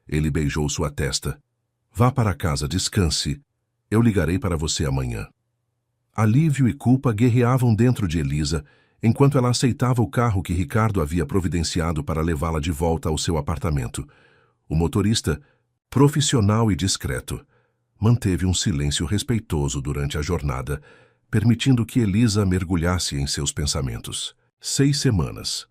Ele beijou sua testa. Vá para casa, descanse. Eu ligarei para você amanhã. Alívio e culpa guerreavam dentro de Elisa, enquanto ela aceitava o carro que Ricardo havia providenciado para levá-la de volta ao seu apartamento. O motorista, profissional e discreto, manteve um silêncio respeitoso durante a jornada, permitindo que Elisa mergulhasse em seus pensamentos. 6 semanas.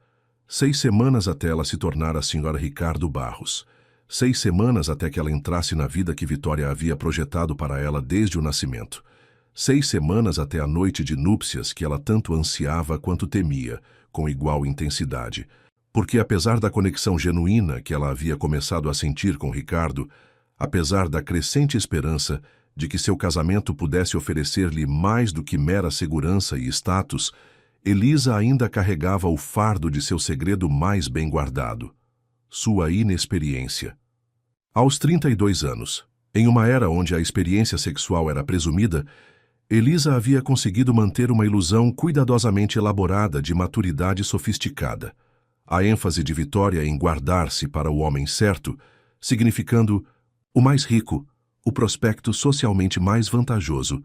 6 semanas até ela se tornar a senhora Ricardo Barros. 6 semanas até que ela entrasse na vida que Vitória havia projetado para ela desde o nascimento. 6 semanas até a noite de núpcias que ela tanto ansiava quanto temia, com igual intensidade. Porque apesar da conexão genuína que ela havia começado a sentir com Ricardo, apesar da crescente esperança de que seu casamento pudesse oferecer-lhe mais do que mera segurança e status, Elisa ainda carregava o fardo de seu segredo mais bem guardado, sua inexperiência. Aos 32 anos, em uma era onde a experiência sexual era presumida, Elisa havia conseguido manter uma ilusão cuidadosamente elaborada de maturidade sofisticada. A ênfase de Vitória em guardar-se para o homem certo, significando o mais rico, o prospecto socialmente mais vantajoso,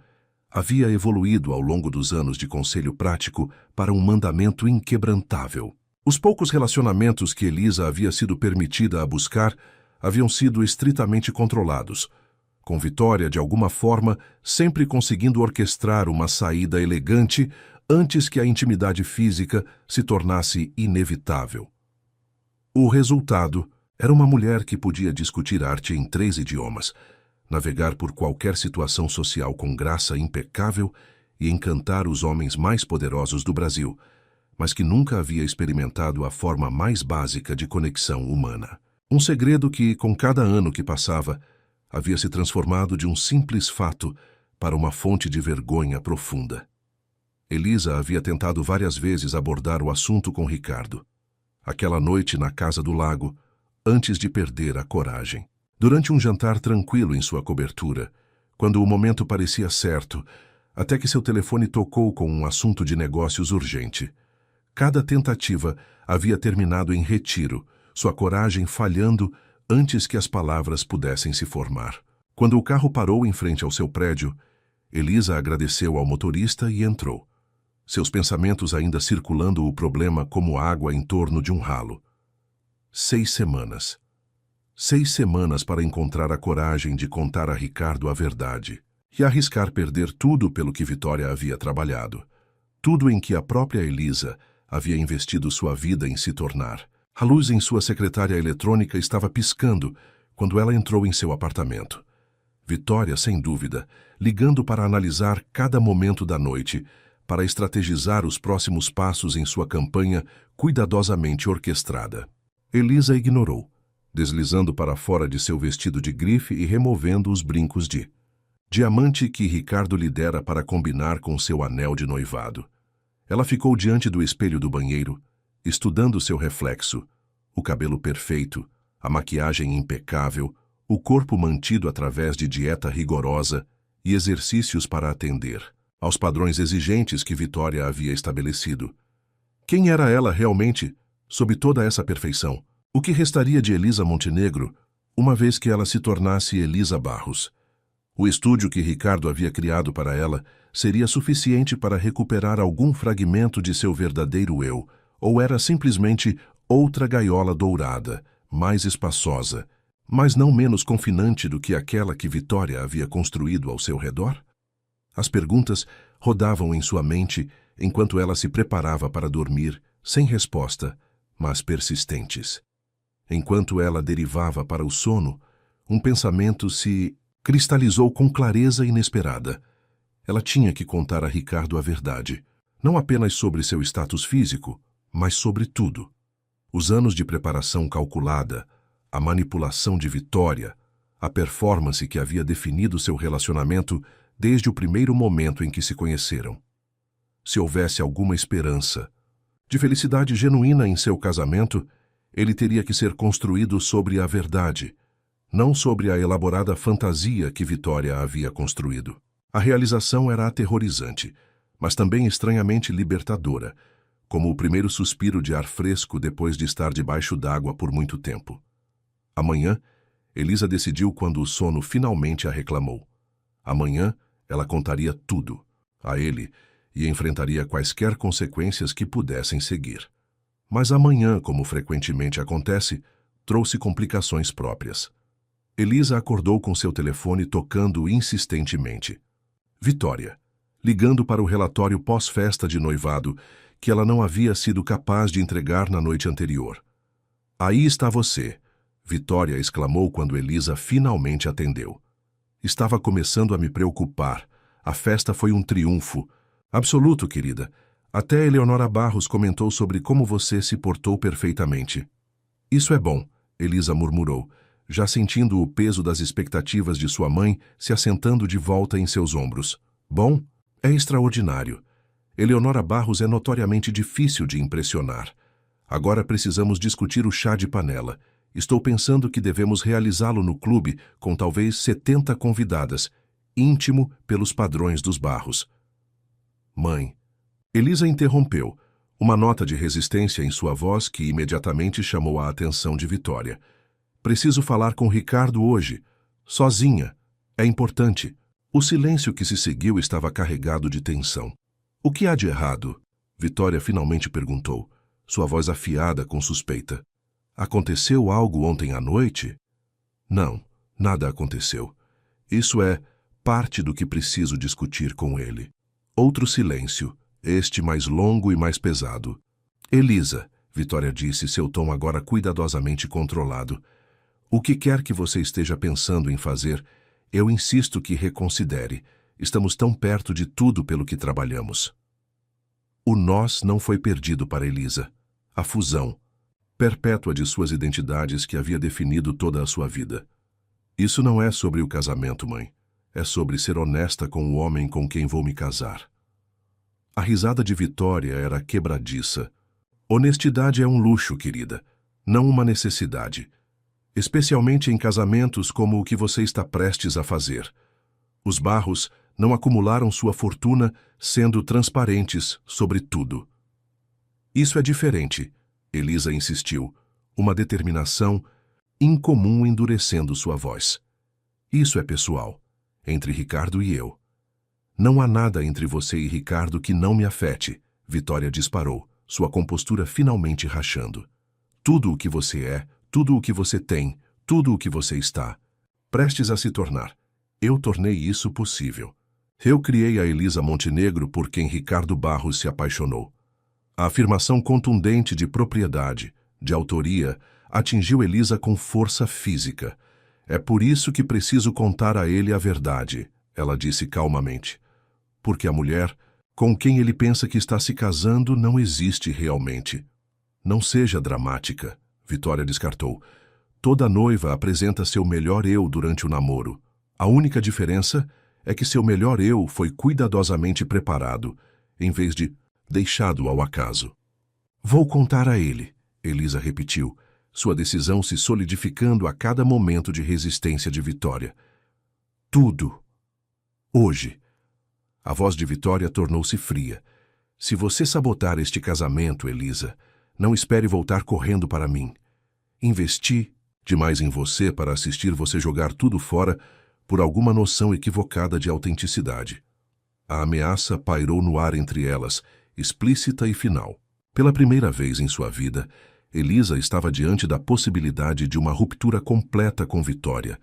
havia evoluído ao longo dos anos de conselho prático para um mandamento inquebrantável. Os poucos relacionamentos que Elisa havia sido permitida a buscar haviam sido estritamente controlados, com Vitória, de alguma forma, sempre conseguindo orquestrar uma saída elegante antes que a intimidade física se tornasse inevitável. O resultado era uma mulher que podia discutir arte em 3 idiomas, navegar por qualquer situação social com graça impecável e encantar os homens mais poderosos do Brasil, mas que nunca havia experimentado a forma mais básica de conexão humana. Um segredo que, com cada ano que passava, havia se transformado de um simples fato para uma fonte de vergonha profunda. Elisa havia tentado várias vezes abordar o assunto com Ricardo. Aquela noite na casa do lago, antes de perder a coragem. Durante um jantar tranquilo em sua cobertura, quando o momento parecia certo, até que seu telefone tocou com um assunto de negócios urgente. Cada tentativa havia terminado em retiro, sua coragem falhando antes que as palavras pudessem se formar. Quando o carro parou em frente ao seu prédio, Elisa agradeceu ao motorista e entrou, seus pensamentos ainda circulando o problema como água em torno de um ralo. 6 semanas. 6 semanas para encontrar a coragem de contar a Ricardo a verdade e arriscar perder tudo pelo que Vitória havia trabalhado, tudo em que a própria Elisa havia investido sua vida em se tornar. A luz em sua secretária eletrônica estava piscando quando ela entrou em seu apartamento. Vitória, sem dúvida, ligando para analisar cada momento da noite, para estrategizar os próximos passos em sua campanha cuidadosamente orquestrada. Elisa ignorou, deslizando para fora de seu vestido de grife e removendo os brincos de diamante que Ricardo lhe dera para combinar com seu anel de noivado. Ela ficou diante do espelho do banheiro, estudando seu reflexo, o cabelo perfeito, a maquiagem impecável, o corpo mantido através de dieta rigorosa e exercícios para atender aos padrões exigentes que Vitória havia estabelecido. Quem era ela realmente, sob toda essa perfeição? O que restaria de Elisa Montenegro, uma vez que ela se tornasse Elisa Barros? O estúdio que Ricardo havia criado para ela seria suficiente para recuperar algum fragmento de seu verdadeiro eu, ou era simplesmente outra gaiola dourada, mais espaçosa, mas não menos confinante do que aquela que Vitória havia construído ao seu redor? As perguntas rodavam em sua mente enquanto ela se preparava para dormir, sem resposta, mas persistentes. Enquanto ela derivava para o sono, um pensamento se cristalizou com clareza inesperada. Ela tinha que contar a Ricardo a verdade, não apenas sobre seu status físico, mas sobre tudo. Os anos de preparação calculada, a manipulação de Vitória, a performance que havia definido seu relacionamento desde o primeiro momento em que se conheceram. Se houvesse alguma esperança de felicidade genuína em seu casamento, ele teria que ser construído sobre a verdade, não sobre a elaborada fantasia que Vitória havia construído. A realização era aterrorizante, mas também estranhamente libertadora, como o primeiro suspiro de ar fresco depois de estar debaixo d'água por muito tempo. Amanhã, Elisa decidiu quando o sono finalmente a reclamou. Amanhã, ela contaria tudo a ele e enfrentaria quaisquer consequências que pudessem seguir. Mas amanhã, como frequentemente acontece, trouxe complicações próprias. Elisa acordou com seu telefone tocando insistentemente. Vitória, ligando para o relatório pós-festa de noivado que ela não havia sido capaz de entregar na noite anterior. Aí está você, Vitória exclamou quando Elisa finalmente atendeu. Estava começando a me preocupar. A festa foi um triunfo. Absoluto, querida. Até Eleonora Barros comentou sobre como você se portou perfeitamente. Isso é bom, Elisa murmurou, já sentindo o peso das expectativas de sua mãe se assentando de volta em seus ombros. Bom, é extraordinário. Eleonora Barros é notoriamente difícil de impressionar. Agora precisamos discutir o chá de panela. Estou pensando que devemos realizá-lo no clube com talvez 70 convidadas. íntimo pelos padrões dos Barros. Mãe. Elisa interrompeu, uma nota de resistência em sua voz que imediatamente chamou a atenção de Vitória. Preciso falar com Ricardo hoje. Sozinha. É importante. O silêncio que se seguiu estava carregado de tensão. O que há de errado? Vitória finalmente perguntou, sua voz afiada com suspeita. Aconteceu algo ontem à noite? Não, nada aconteceu. Isso é parte do que preciso discutir com ele. Outro silêncio, este mais longo e mais pesado. Elisa, Vitória disse, seu tom agora cuidadosamente controlado. O que quer que você esteja pensando em fazer, eu insisto que reconsidere. Estamos tão perto de tudo pelo que trabalhamos. O nós não foi perdido para Elisa. A fusão perpétua de suas identidades que havia definido toda a sua vida. Isso não é sobre o casamento, mãe. É sobre ser honesta com o homem com quem vou me casar. A risada de Vitória era quebradiça. Honestidade é um luxo, querida, não uma necessidade. Especialmente em casamentos como o que você está prestes a fazer. Os Barros não acumularam sua fortuna sendo transparentes sobre tudo. Isso é diferente, Elisa insistiu, uma determinação incomum endurecendo sua voz. Isso é pessoal, entre Ricardo e eu. Não há nada entre você e Ricardo que não me afete, Vitória disparou, sua compostura finalmente rachando. Tudo o que você é, tudo o que você tem, tudo o que você está, prestes a se tornar. Eu tornei isso possível. Eu criei a Elisa Montenegro por quem Ricardo Barros se apaixonou. A afirmação contundente de propriedade, de autoria, atingiu Elisa com força física. É por isso que preciso contar a ele a verdade, ela disse calmamente. Porque a mulher, com quem ele pensa que está se casando, não existe realmente. Não seja dramática, Vitória descartou. Toda noiva apresenta seu melhor eu durante o namoro. A única diferença é que seu melhor eu foi cuidadosamente preparado, em vez de deixado ao acaso. Vou contar a ele, Elisa repetiu, sua decisão se solidificando a cada momento de resistência de Vitória. Tudo. Hoje. A voz de Vitória tornou-se fria. Se você sabotar este casamento, Elisa, não espere voltar correndo para mim. Investi demais em você para assistir você jogar tudo fora por alguma noção equivocada de autenticidade. A ameaça pairou no ar entre elas, explícita e final. Pela primeira vez em sua vida, Elisa estava diante da possibilidade de uma ruptura completa com Vitória,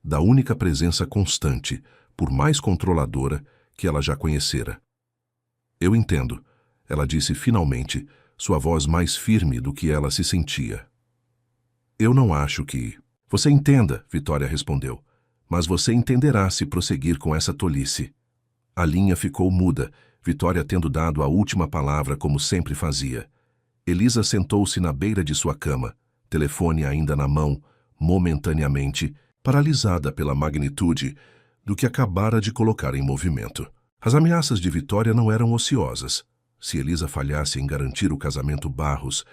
da única presença constante, por mais controladora, que ela já conhecera. Eu entendo, ela disse finalmente, sua voz mais firme do que ela se sentia. Eu não acho que... Você entenda, Vitória respondeu, mas você entenderá se prosseguir com essa tolice. A linha ficou muda, Vitória tendo dado a última palavra como sempre fazia. Elisa sentou-se na beira de sua cama, telefone ainda na mão, momentaneamente, paralisada pela magnitude do que acabara de colocar em movimento. As ameaças de Vitória não eram ociosas. Se Elisa falhasse em garantir o casamento Barros,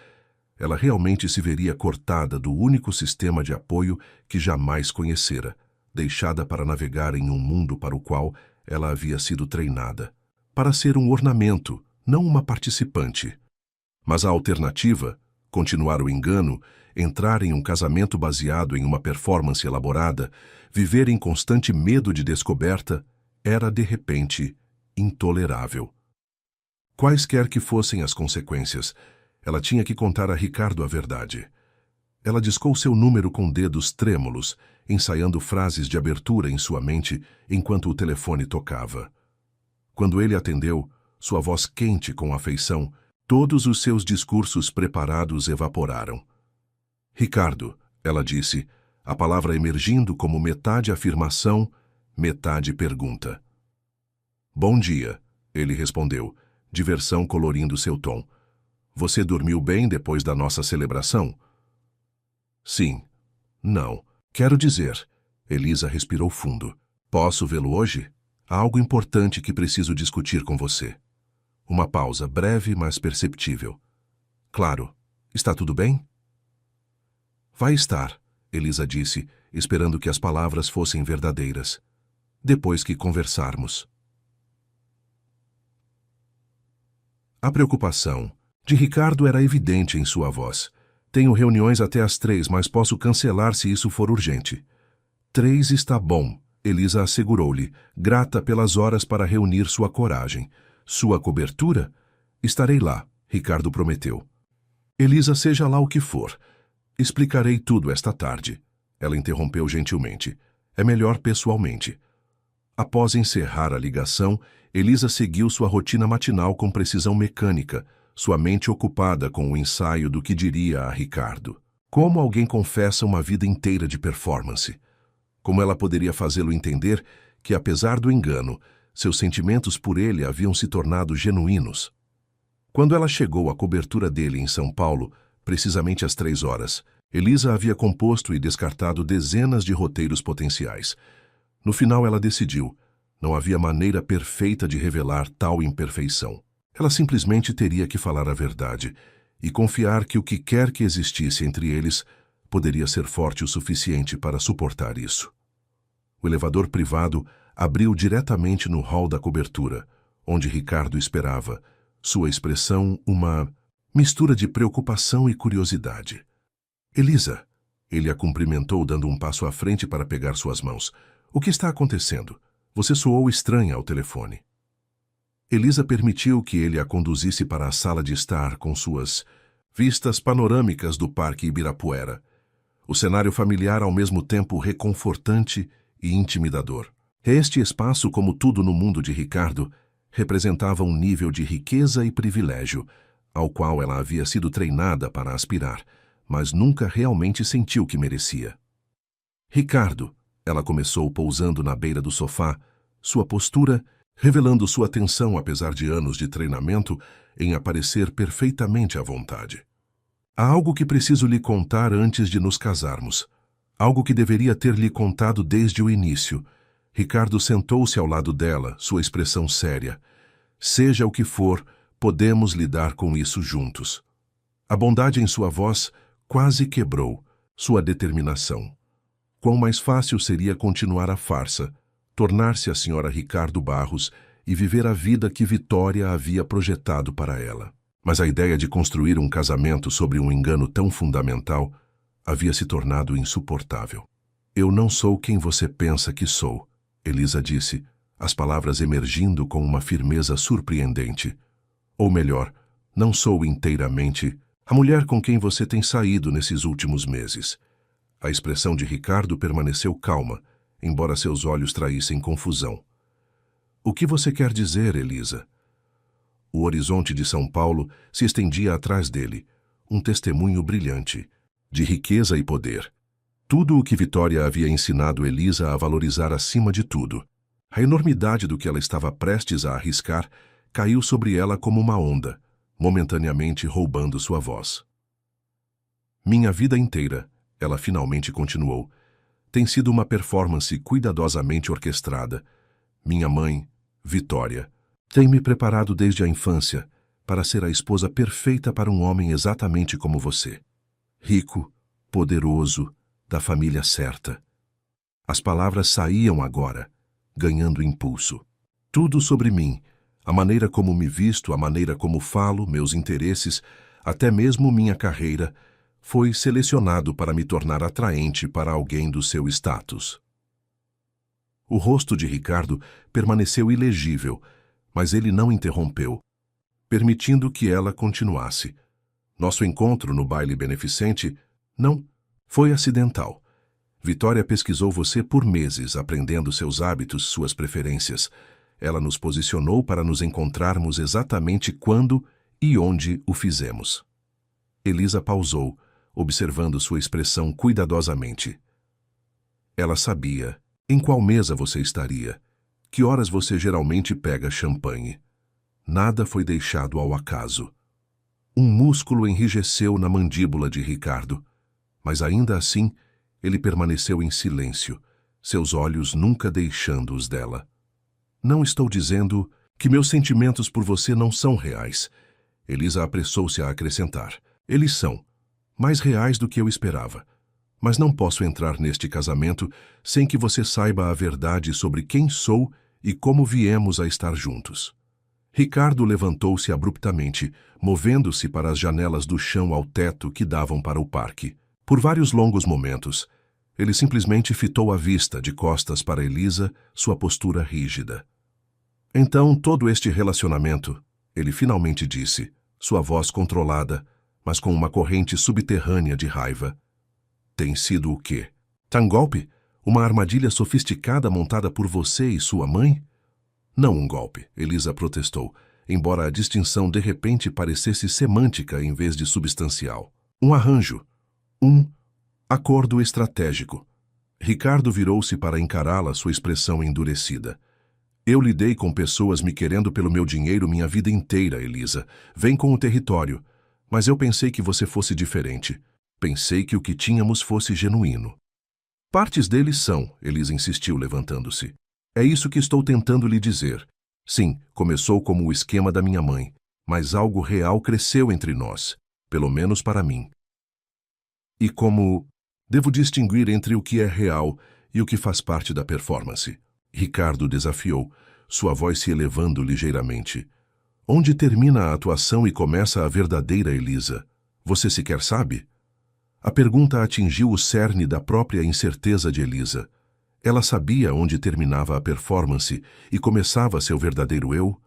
ela realmente se veria cortada do único sistema de apoio que jamais conhecera, deixada para navegar em um mundo para o qual ela havia sido treinada, para ser um ornamento, não uma participante. Mas a alternativa, continuar o engano, entrar em um casamento baseado em uma performance elaborada, viver em constante medo de descoberta, era, de repente, intolerável. Quaisquer que fossem as consequências, ela tinha que contar a Ricardo a verdade. Ela discou seu número com dedos trêmulos, ensaiando frases de abertura em sua mente enquanto o telefone tocava. Quando ele atendeu, sua voz quente com afeição, todos os seus discursos preparados evaporaram. Ricardo, ela disse, a palavra emergindo como metade afirmação, metade pergunta. Bom dia, ele respondeu, diversão colorindo seu tom. Você dormiu bem depois da nossa celebração? Sim. Não. Quero dizer. Elisa respirou fundo. Posso vê-lo hoje? Há algo importante que preciso discutir com você. Uma pausa, breve, mas perceptível. Claro. Está tudo bem? Vai estar, Elisa disse, esperando que as palavras fossem verdadeiras. depois que conversarmos. A preocupação de Ricardo era evidente em sua voz. Tenho reuniões até às 3, mas posso cancelar se isso for urgente. 3 está bom, Elisa assegurou-lhe, grata pelas horas para reunir sua coragem. Sua cobertura? Estarei lá, Ricardo prometeu. Elisa, seja lá o que for. Explicarei tudo esta tarde. Ela interrompeu gentilmente. É melhor pessoalmente. Após encerrar a ligação, Elisa seguiu sua rotina matinal com precisão mecânica, sua mente ocupada com o ensaio do que diria a Ricardo. Como alguém confessa uma vida inteira de performance? Como ela poderia fazê-lo entender que, apesar do engano, seus sentimentos por ele haviam se tornado genuínos? Quando ela chegou à cobertura dele em São Paulo, precisamente às 3 horas, Elisa havia composto e descartado dezenas de roteiros potenciais. No final ela decidiu. Não havia maneira perfeita de revelar tal imperfeição. Ela simplesmente teria que falar a verdade e confiar que o que quer que existisse entre eles poderia ser forte o suficiente para suportar isso. O elevador privado abriu diretamente no hall da cobertura, onde Ricardo esperava, sua expressão uma mistura de preocupação e curiosidade. Elisa, ele a cumprimentou dando um passo à frente para pegar suas mãos. O que está acontecendo? Você soou estranha ao telefone. Elisa permitiu que ele a conduzisse para a sala de estar com suas vistas panorâmicas do Parque Ibirapuera. O cenário familiar ao mesmo tempo reconfortante e intimidador. Este espaço, como tudo no mundo de Ricardo, representava um nível de riqueza e privilégio, ao qual ela havia sido treinada para aspirar, mas nunca realmente sentiu que merecia. Ricardo, ela começou pousando na beira do sofá, sua postura revelando sua atenção apesar de anos de treinamento em aparecer perfeitamente à vontade. Há algo que preciso lhe contar antes de nos casarmos. Algo que deveria ter lhe contado desde o início. Ricardo sentou-se ao lado dela, sua expressão séria. Seja o que for, podemos lidar com isso juntos. A bondade em sua voz quase quebrou sua determinação. Quão mais fácil seria continuar a farsa, tornar-se a senhora Ricardo Barros e viver a vida que Vitória havia projetado para ela. Mas a ideia de construir um casamento sobre um engano tão fundamental havia se tornado insuportável. Eu não sou quem você pensa que sou, Elisa disse, as palavras emergindo com uma firmeza surpreendente. Ou melhor, não sou inteiramente a mulher com quem você tem saído nesses últimos meses. A expressão de Ricardo permaneceu calma, embora seus olhos traíssem confusão. O que você quer dizer, Elisa? O horizonte de São Paulo se estendia atrás dele, um testemunho brilhante, de riqueza e poder. Tudo o que Vitória havia ensinado Elisa a valorizar acima de tudo. A enormidade do que ela estava prestes a arriscar caiu sobre ela como uma onda, momentaneamente roubando sua voz. Minha vida inteira, ela finalmente continuou, tem sido uma performance cuidadosamente orquestrada. Minha mãe, Vitória, tem me preparado desde a infância para ser a esposa perfeita para um homem exatamente como você. Rico, poderoso, da família certa. As palavras saíam agora, ganhando impulso. Tudo sobre mim, a maneira como me visto, a maneira como falo, meus interesses, até mesmo minha carreira, foi selecionado para me tornar atraente para alguém do seu status. O rosto de Ricardo permaneceu ilegível, mas ele não interrompeu, permitindo que ela continuasse. Nosso encontro no baile beneficente, não, foi acidental. Vitória pesquisou você por meses, aprendendo seus hábitos, suas preferências. Ela nos posicionou para nos encontrarmos exatamente quando e onde o fizemos. Elisa pausou, observando sua expressão cuidadosamente. Ela sabia em qual mesa você estaria, que horas você geralmente pega champanhe. Nada foi deixado ao acaso. Um músculo enrijeceu na mandíbula de Ricardo, mas ainda assim ele permaneceu em silêncio, seus olhos nunca deixando os dela. Não estou dizendo que meus sentimentos por você não são reais. Elisa apressou-se a acrescentar. Eles são. Mais reais do que eu esperava. Mas não posso entrar neste casamento sem que você saiba a verdade sobre quem sou e como viemos a estar juntos. Ricardo levantou-se abruptamente, movendo-se para as janelas do chão ao teto que davam para o parque. Por vários longos momentos, ele simplesmente fitou a vista de costas para Elisa, sua postura rígida. Então, todo este relacionamento, ele finalmente disse, sua voz controlada, mas com uma corrente subterrânea de raiva. Tem sido o quê? Um golpe? Uma armadilha sofisticada montada por você e sua mãe? Não um golpe, Elisa protestou, embora a distinção de repente parecesse semântica em vez de substancial. Um arranjo. Um acordo estratégico. Ricardo virou-se para encará-la, sua expressão endurecida. Eu lidei com pessoas me querendo pelo meu dinheiro minha vida inteira, Elisa. Vem com o território. Mas eu pensei que você fosse diferente. Pensei que o que tínhamos fosse genuíno. Partes deles são, Elisa insistiu, levantando-se. É isso que estou tentando lhe dizer. Sim, começou como o esquema da minha mãe, mas algo real cresceu entre nós, pelo menos para mim. E como devo distinguir entre o que é real e o que faz parte da performance? Ricardo desafiou, sua voz se elevando ligeiramente. Onde termina a atuação e começa a verdadeira Elisa? Você sequer sabe? A pergunta atingiu o cerne da própria incerteza de Elisa. Ela sabia onde terminava a performance e começava seu verdadeiro eu?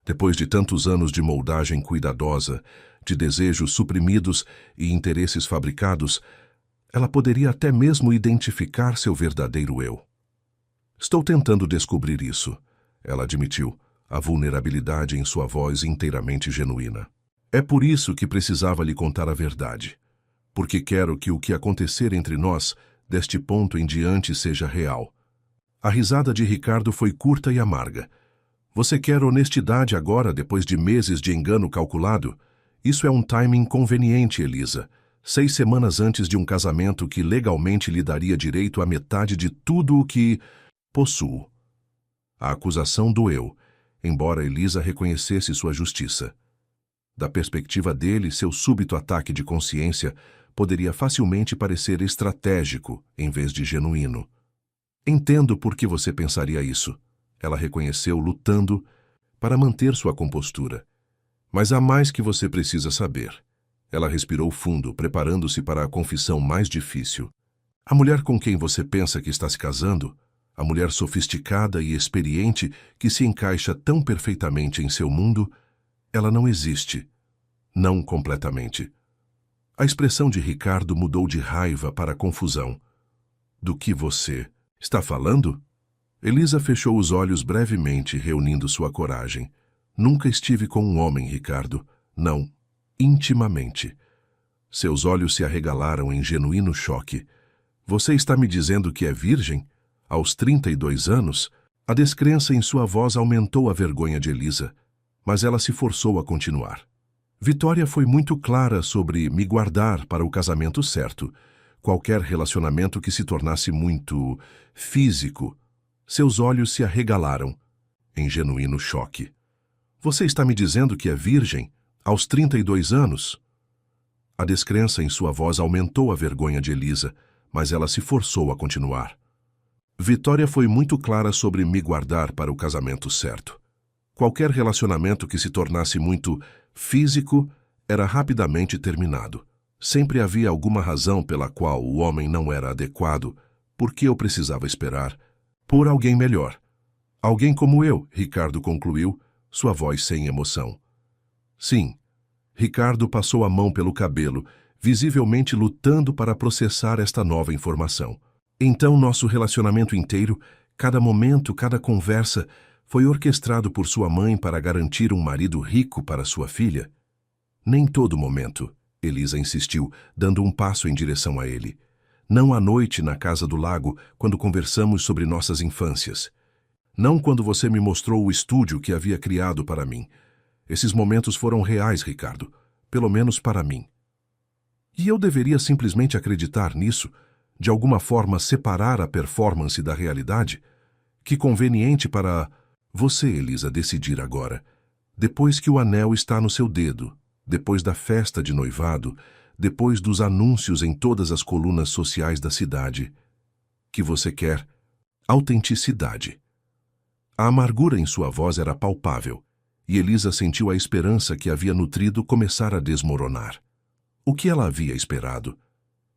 Depois de tantos anos de moldagem cuidadosa, de desejos suprimidos e interesses fabricados, ela poderia até mesmo identificar seu verdadeiro eu. Estou tentando descobrir isso, ela admitiu, a vulnerabilidade em sua voz inteiramente genuína. É por isso que precisava lhe contar a verdade. Porque quero que o que acontecer entre nós, deste ponto em diante, seja real. A risada de Ricardo foi curta e amarga. Você quer honestidade agora, depois de meses de engano calculado? Isso é um timing conveniente, Elisa. 6 semanas antes de um casamento que legalmente lhe daria direito à metade de tudo o que possuo. A acusação doeu, embora Elisa reconhecesse sua justiça. Da perspectiva dele, seu súbito ataque de consciência poderia facilmente parecer estratégico em vez de genuíno. Entendo por que você pensaria isso, ela reconheceu lutando para manter sua compostura. Mas há mais que você precisa saber. Ela respirou fundo, preparando-se para a confissão mais difícil. A mulher com quem você pensa que está se casando, a mulher sofisticada e experiente que se encaixa tão perfeitamente em seu mundo, ela não existe. Não completamente. A expressão de Ricardo mudou de raiva para confusão. Do que você está falando? Elisa fechou os olhos brevemente, reunindo sua coragem. Nunca estive com um homem, Ricardo. Não, intimamente. Seus olhos se arregalaram em genuíno choque. Você está me dizendo que é virgem? Aos 32 anos? A descrença em sua voz aumentou a vergonha de Elisa, mas ela se forçou a continuar. Vitória foi muito clara sobre me guardar para o casamento certo. Qualquer relacionamento que se tornasse muito físico. Seus olhos se arregalaram, em genuíno choque. Você está me dizendo que é virgem, aos 32 anos? A descrença em sua voz aumentou a vergonha de Elisa, mas ela se forçou a continuar. Vitória foi muito clara sobre me guardar para o casamento certo. Qualquer relacionamento que se tornasse muito físico era rapidamente terminado. Sempre havia alguma razão pela qual o homem não era adequado, porque eu precisava esperar por alguém melhor. Alguém como eu, Ricardo concluiu, sua voz sem emoção. Sim. Ricardo passou a mão pelo cabelo, visivelmente lutando para processar esta nova informação. Então nosso relacionamento inteiro, cada momento, cada conversa, foi orquestrado por sua mãe para garantir um marido rico para sua filha? Nem todo momento, Elisa insistiu, dando um passo em direção a ele. Não à noite na casa do lago, quando conversamos sobre nossas infâncias. Não quando você me mostrou o estúdio que havia criado para mim. Esses momentos foram reais, Ricardo, pelo menos para mim. E eu deveria simplesmente acreditar nisso, de alguma forma separar a performance da realidade? Que conveniente para você, Elisa, decidir agora. Depois que o anel está no seu dedo, depois da festa de noivado, depois dos anúncios em todas as colunas sociais da cidade. Que você quer? Autenticidade. A amargura em sua voz era palpável, e Elisa sentiu a esperança que havia nutrido começar a desmoronar. O que ela havia esperado?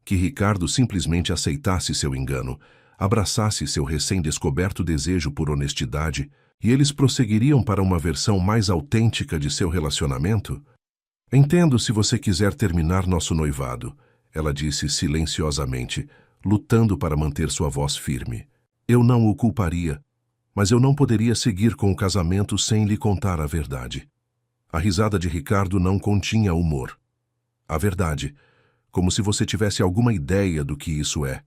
Que Ricardo simplesmente aceitasse seu engano, abraçasse seu recém-descoberto desejo por honestidade, e eles prosseguiriam para uma versão mais autêntica de seu relacionamento? Entendo se você quiser terminar nosso noivado, ela disse silenciosamente, lutando para manter sua voz firme. Eu não o culparia, mas eu não poderia seguir com o casamento sem lhe contar a verdade. A risada de Ricardo não continha humor. A verdade, como se você tivesse alguma ideia do que isso é.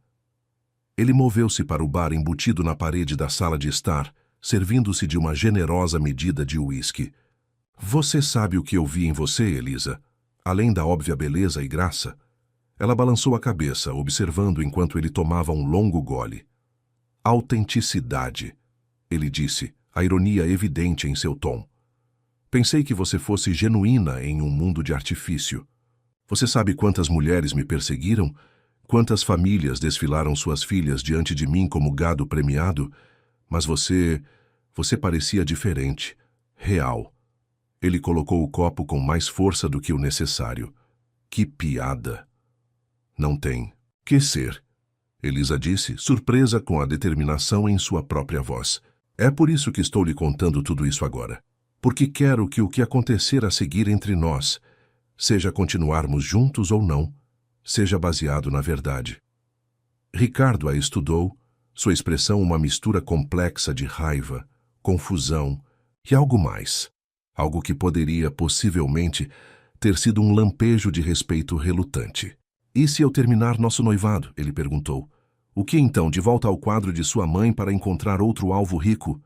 Ele moveu-se para o bar embutido na parede da sala de estar, servindo-se de uma generosa medida de uísque. Você sabe o que eu vi em você, Elisa? Além da óbvia beleza e graça. Ela balançou a cabeça, observando enquanto ele tomava um longo gole. Autenticidade, ele disse, a ironia evidente em seu tom. Pensei que você fosse genuína em um mundo de artifício. Você sabe quantas mulheres me perseguiram? Quantas famílias desfilaram suas filhas diante de mim como gado premiado? Mas você parecia diferente, real. Ele colocou o copo com mais força do que o necessário. Que piada! Não tem que ser, Elisa disse, surpresa com a determinação em sua própria voz. É por isso que estou lhe contando tudo isso agora. Porque quero que o que acontecer a seguir entre nós, seja continuarmos juntos ou não, seja baseado na verdade. Ricardo a estudou, sua expressão uma mistura complexa de raiva, confusão e algo mais. Algo que poderia, possivelmente, ter sido um lampejo de respeito relutante. E se eu terminar nosso noivado? Ele perguntou. O que então, de volta ao quadro de sua mãe para encontrar outro alvo rico?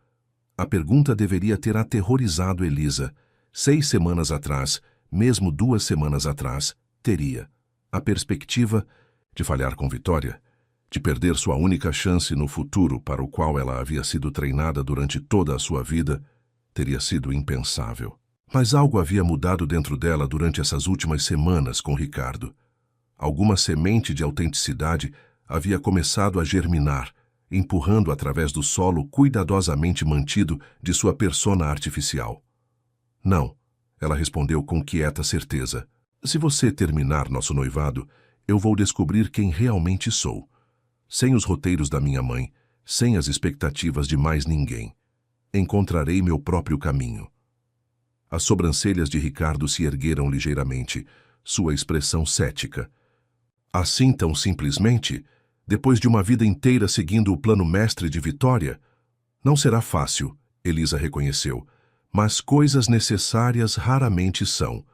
A pergunta deveria ter aterrorizado Elisa. 6 semanas atrás, mesmo 2 semanas atrás, teria. A perspectiva de falhar com Vitória, de perder sua única chance no futuro para o qual ela havia sido treinada durante toda a sua vida, teria sido impensável. Mas algo havia mudado dentro dela durante essas últimas semanas com Ricardo. Alguma semente de autenticidade havia começado a germinar, empurrando através do solo cuidadosamente mantido de sua persona artificial. Não, ela respondeu com quieta certeza. Se você terminar nosso noivado, eu vou descobrir quem realmente sou. Sem os roteiros da minha mãe, sem as expectativas de mais ninguém. Encontrarei meu próprio caminho. As sobrancelhas de Ricardo se ergueram ligeiramente, sua expressão cética. Assim tão simplesmente, depois de uma vida inteira seguindo o plano mestre de Vitória? Não será fácil, Elisa reconheceu, mas coisas necessárias raramente são.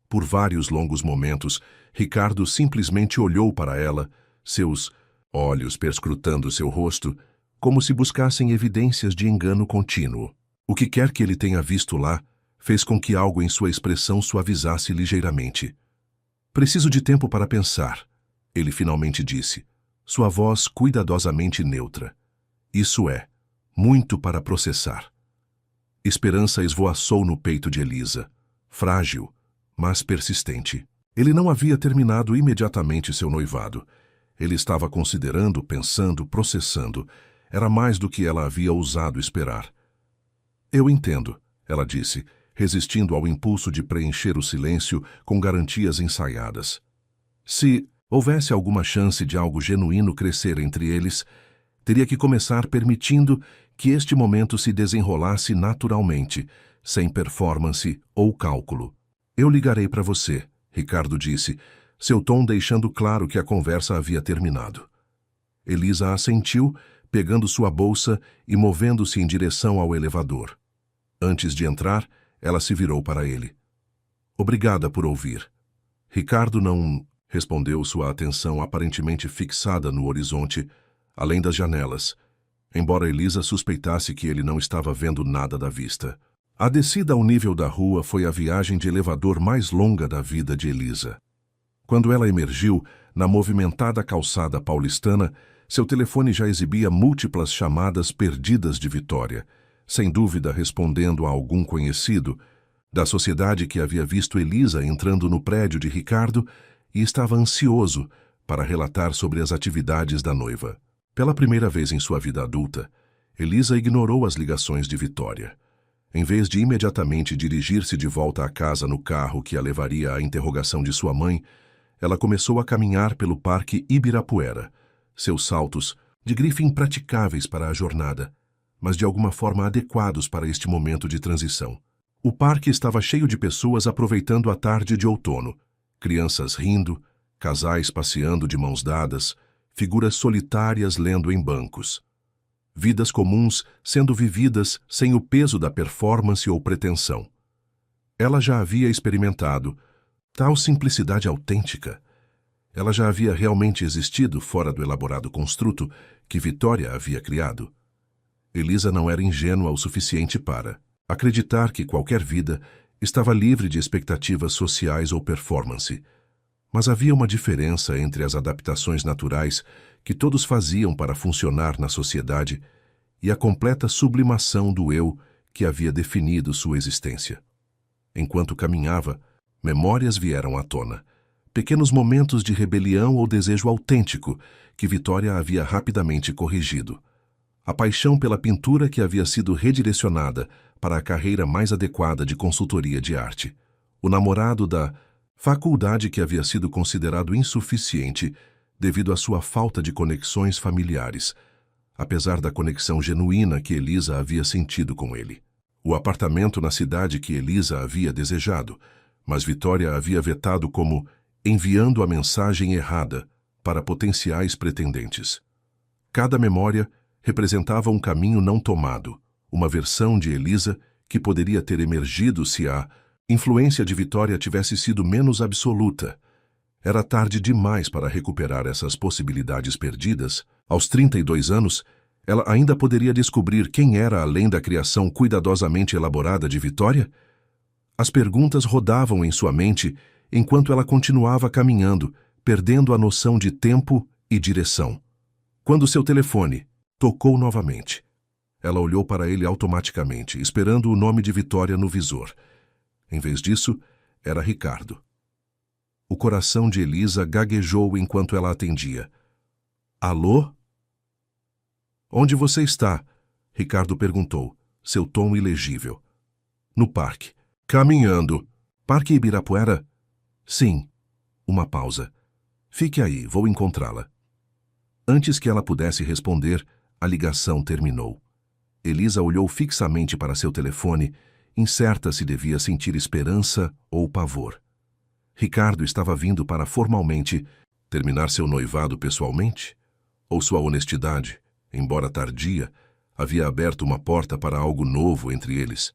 Por vários longos momentos, Ricardo simplesmente olhou para ela, seus olhos perscrutando seu rosto, como se buscassem evidências de engano contínuo. O que quer que ele tenha visto lá, fez com que algo em sua expressão suavizasse ligeiramente. Preciso de tempo para pensar, ele finalmente disse, sua voz cuidadosamente neutra. Isso é, muito para processar. Esperança esvoaçou no peito de Elisa, frágil, mas persistente. Ele não havia terminado imediatamente seu noivado. Ele estava considerando, pensando, processando. Era mais do que ela havia ousado esperar. Eu entendo, ela disse, resistindo ao impulso de preencher o silêncio com garantias ensaiadas. Se houvesse alguma chance de algo genuíno crescer entre eles, teria que começar permitindo que este momento se desenrolasse naturalmente, sem performance ou cálculo. Eu ligarei para você, Ricardo disse, seu tom deixando claro que a conversa havia terminado. Elisa assentiu, pegando sua bolsa e movendo-se em direção ao elevador. Antes de entrar, ela se virou para ele. Obrigada por ouvir. Ricardo não respondeu, sua atenção aparentemente fixada no horizonte, além das janelas, embora Elisa suspeitasse que ele não estava vendo nada da vista. A descida ao nível da rua foi a viagem de elevador mais longa da vida de Elisa. Quando ela emergiu, na movimentada calçada paulistana, seu telefone já exibia múltiplas chamadas perdidas de Vitória, sem dúvida respondendo a algum conhecido, da sociedade que havia visto Elisa entrando no prédio de Ricardo e estava ansioso para relatar sobre as atividades da noiva. Pela primeira vez em sua vida adulta, Elisa ignorou as ligações de Vitória. Em vez de imediatamente dirigir-se de volta à casa no carro que a levaria à interrogação de sua mãe, ela começou a caminhar pelo Parque Ibirapuera, seus saltos, de grife impraticáveis para a jornada, mas de alguma forma adequados para este momento de transição. O parque estava cheio de pessoas aproveitando a tarde de outono, crianças rindo, casais passeando de mãos dadas, figuras solitárias lendo em bancos. Vidas comuns sendo vividas sem o peso da performance ou pretensão. Ela já havia experimentado tal simplicidade autêntica. Ela já havia realmente existido fora do elaborado construto que Vitória havia criado. Elisa não era ingênua o suficiente para acreditar que qualquer vida estava livre de expectativas sociais ou performance. Mas havia uma diferença entre as adaptações naturais que todos faziam para funcionar na sociedade e a completa sublimação do eu que havia definido sua existência. Enquanto caminhava, memórias vieram à tona, pequenos momentos de rebelião ou desejo autêntico que Vitória havia rapidamente corrigido. A paixão pela pintura que havia sido redirecionada para a carreira mais adequada de consultoria de arte. O namorado da faculdade que havia sido considerado insuficiente devido à sua falta de conexões familiares, apesar da conexão genuína que Elisa havia sentido com ele. O apartamento na cidade que Elisa havia desejado, mas Vitória havia vetado como enviando a mensagem errada para potenciais pretendentes. Cada memória representava um caminho não tomado, uma versão de Elisa que poderia ter emergido se a influência de Vitória tivesse sido menos absoluta. Era tarde demais para recuperar essas possibilidades perdidas. Aos 32 anos, ela ainda poderia descobrir quem era além da criação cuidadosamente elaborada de Vitória? As perguntas rodavam em sua mente enquanto ela continuava caminhando, perdendo a noção de tempo e direção. Quando seu telefone tocou novamente, ela olhou para ele automaticamente, esperando o nome de Vitória no visor. Em vez disso, era Ricardo. O coração de Elisa gaguejou enquanto ela atendia. Alô? Onde você está? Ricardo perguntou, seu tom ilegível. No parque. Caminhando. Parque Ibirapuera? Sim. Uma pausa. Fique aí, vou encontrá-la. Antes que ela pudesse responder, a ligação terminou. Elisa olhou fixamente para seu telefone, incerta se devia sentir esperança ou pavor. Ricardo estava vindo para formalmente terminar seu noivado pessoalmente? Ou sua honestidade, embora tardia, havia aberto uma porta para algo novo entre eles?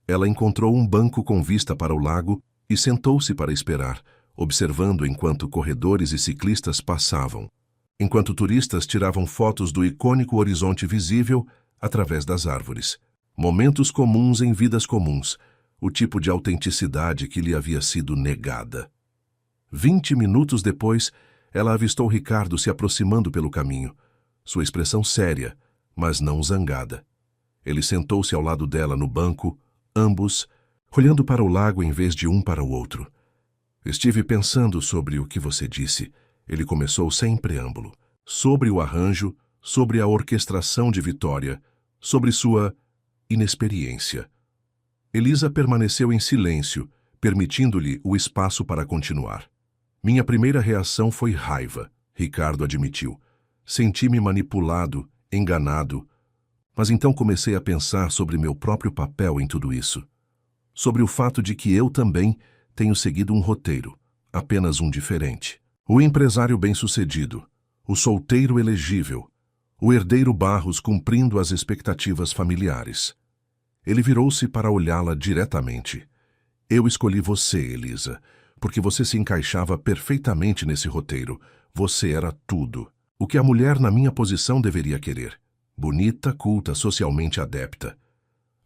Ela encontrou um banco com vista para o lago e sentou-se para esperar, observando enquanto corredores e ciclistas passavam, enquanto turistas tiravam fotos do icônico horizonte visível através das árvores. Momentos comuns em vidas comuns, o tipo de autenticidade que lhe havia sido negada. 20 minutos depois, ela avistou Ricardo se aproximando pelo caminho, sua expressão séria, mas não zangada. Ele sentou-se ao lado dela no banco, ambos, olhando para o lago em vez de um para o outro. Estive pensando sobre o que você disse, ele começou sem preâmbulo, sobre o arranjo, sobre a orquestração de Vitória, sobre sua inexperiência. Elisa permaneceu em silêncio, permitindo-lhe o espaço para continuar. Minha primeira reação foi raiva, Ricardo admitiu. Senti-me manipulado, enganado, mas então comecei a pensar sobre meu próprio papel em tudo isso. Sobre o fato de que eu também tenho seguido um roteiro, apenas um diferente. O empresário bem-sucedido, o solteiro elegível, o herdeiro Barros cumprindo as expectativas familiares. Ele virou-se para olhá-la diretamente. Eu escolhi você, Elisa, porque você se encaixava perfeitamente nesse roteiro. Você era tudo. O que a mulher na minha posição deveria querer. Bonita, culta, socialmente adepta.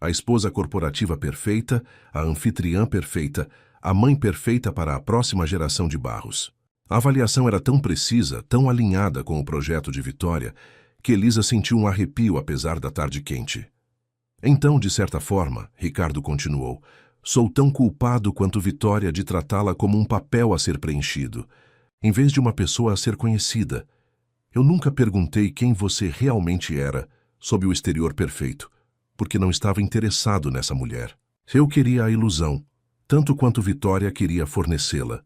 A esposa corporativa perfeita, a anfitriã perfeita, a mãe perfeita para a próxima geração de Barros. A avaliação era tão precisa, tão alinhada com o projeto de Vitória, que Elisa sentiu um arrepio apesar da tarde quente. Então, de certa forma, Ricardo continuou, sou tão culpado quanto Vitória de tratá-la como um papel a ser preenchido. em vez de uma pessoa a ser conhecida. Eu nunca perguntei quem você realmente era, sob o exterior perfeito, porque não estava interessado nessa mulher. Eu queria a ilusão, tanto quanto Vitória queria fornecê-la.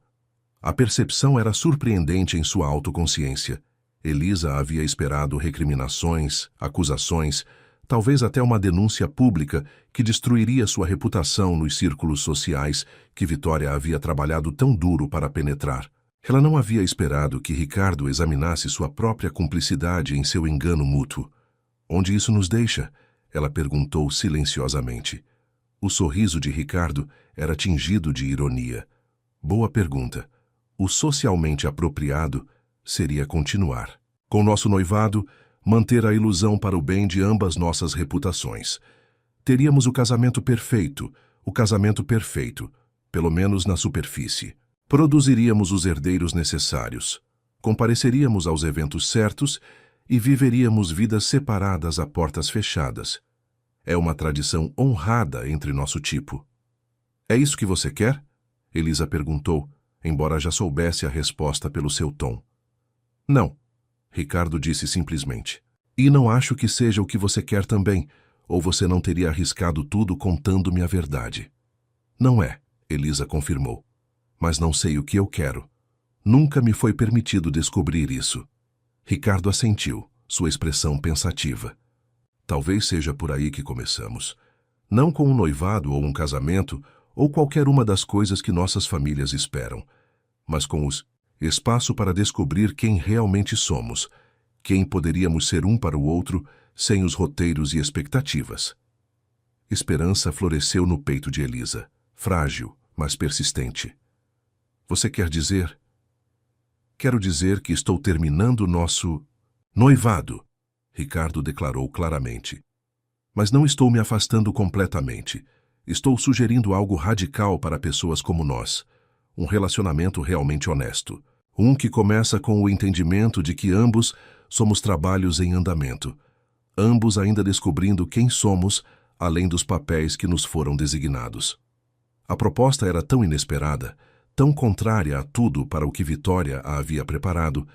A percepção era surpreendente em sua autoconsciência. Elisa havia esperado recriminações, acusações, talvez até uma denúncia pública que destruiria sua reputação nos círculos sociais que Vitória havia trabalhado tão duro para penetrar. Ela não havia esperado que Ricardo examinasse sua própria cumplicidade em seu engano mútuo. Onde isso nos deixa? Ela perguntou silenciosamente. O sorriso de Ricardo era tingido de ironia. Boa pergunta. O socialmente apropriado seria continuar. Com nosso noivado, manter a ilusão para o bem de ambas nossas reputações. Teríamos o casamento perfeito, pelo menos na superfície. Produziríamos os herdeiros necessários, compareceríamos aos eventos certos e viveríamos vidas separadas a portas fechadas. É uma tradição honrada entre nosso tipo. É isso que você quer? Elisa perguntou, embora já soubesse a resposta pelo seu tom. Não, Ricardo disse simplesmente. E não acho que seja o que você quer também, ou você não teria arriscado tudo contando-me a verdade. Não é, Elisa confirmou. Mas não sei o que eu quero. Nunca me foi permitido descobrir isso. Ricardo assentiu, sua expressão pensativa. Talvez seja por aí que começamos. Não com um noivado ou um casamento, ou qualquer uma das coisas que nossas famílias esperam, mas com os espaço para descobrir quem realmente somos, quem poderíamos ser um para o outro sem os roteiros e expectativas. Esperança floresceu no peito de Elisa, frágil, mas persistente. Você quer dizer? Quero dizer que estou terminando nosso noivado, Ricardo declarou claramente. Mas não estou me afastando completamente. Estou sugerindo algo radical para pessoas como nós. Um relacionamento realmente honesto. Um que começa com o entendimento de que ambos somos trabalhos em andamento. Ambos ainda descobrindo quem somos, além dos papéis que nos foram designados. A proposta era tão inesperada, tão contrária a tudo para o que Vitória a havia preparado,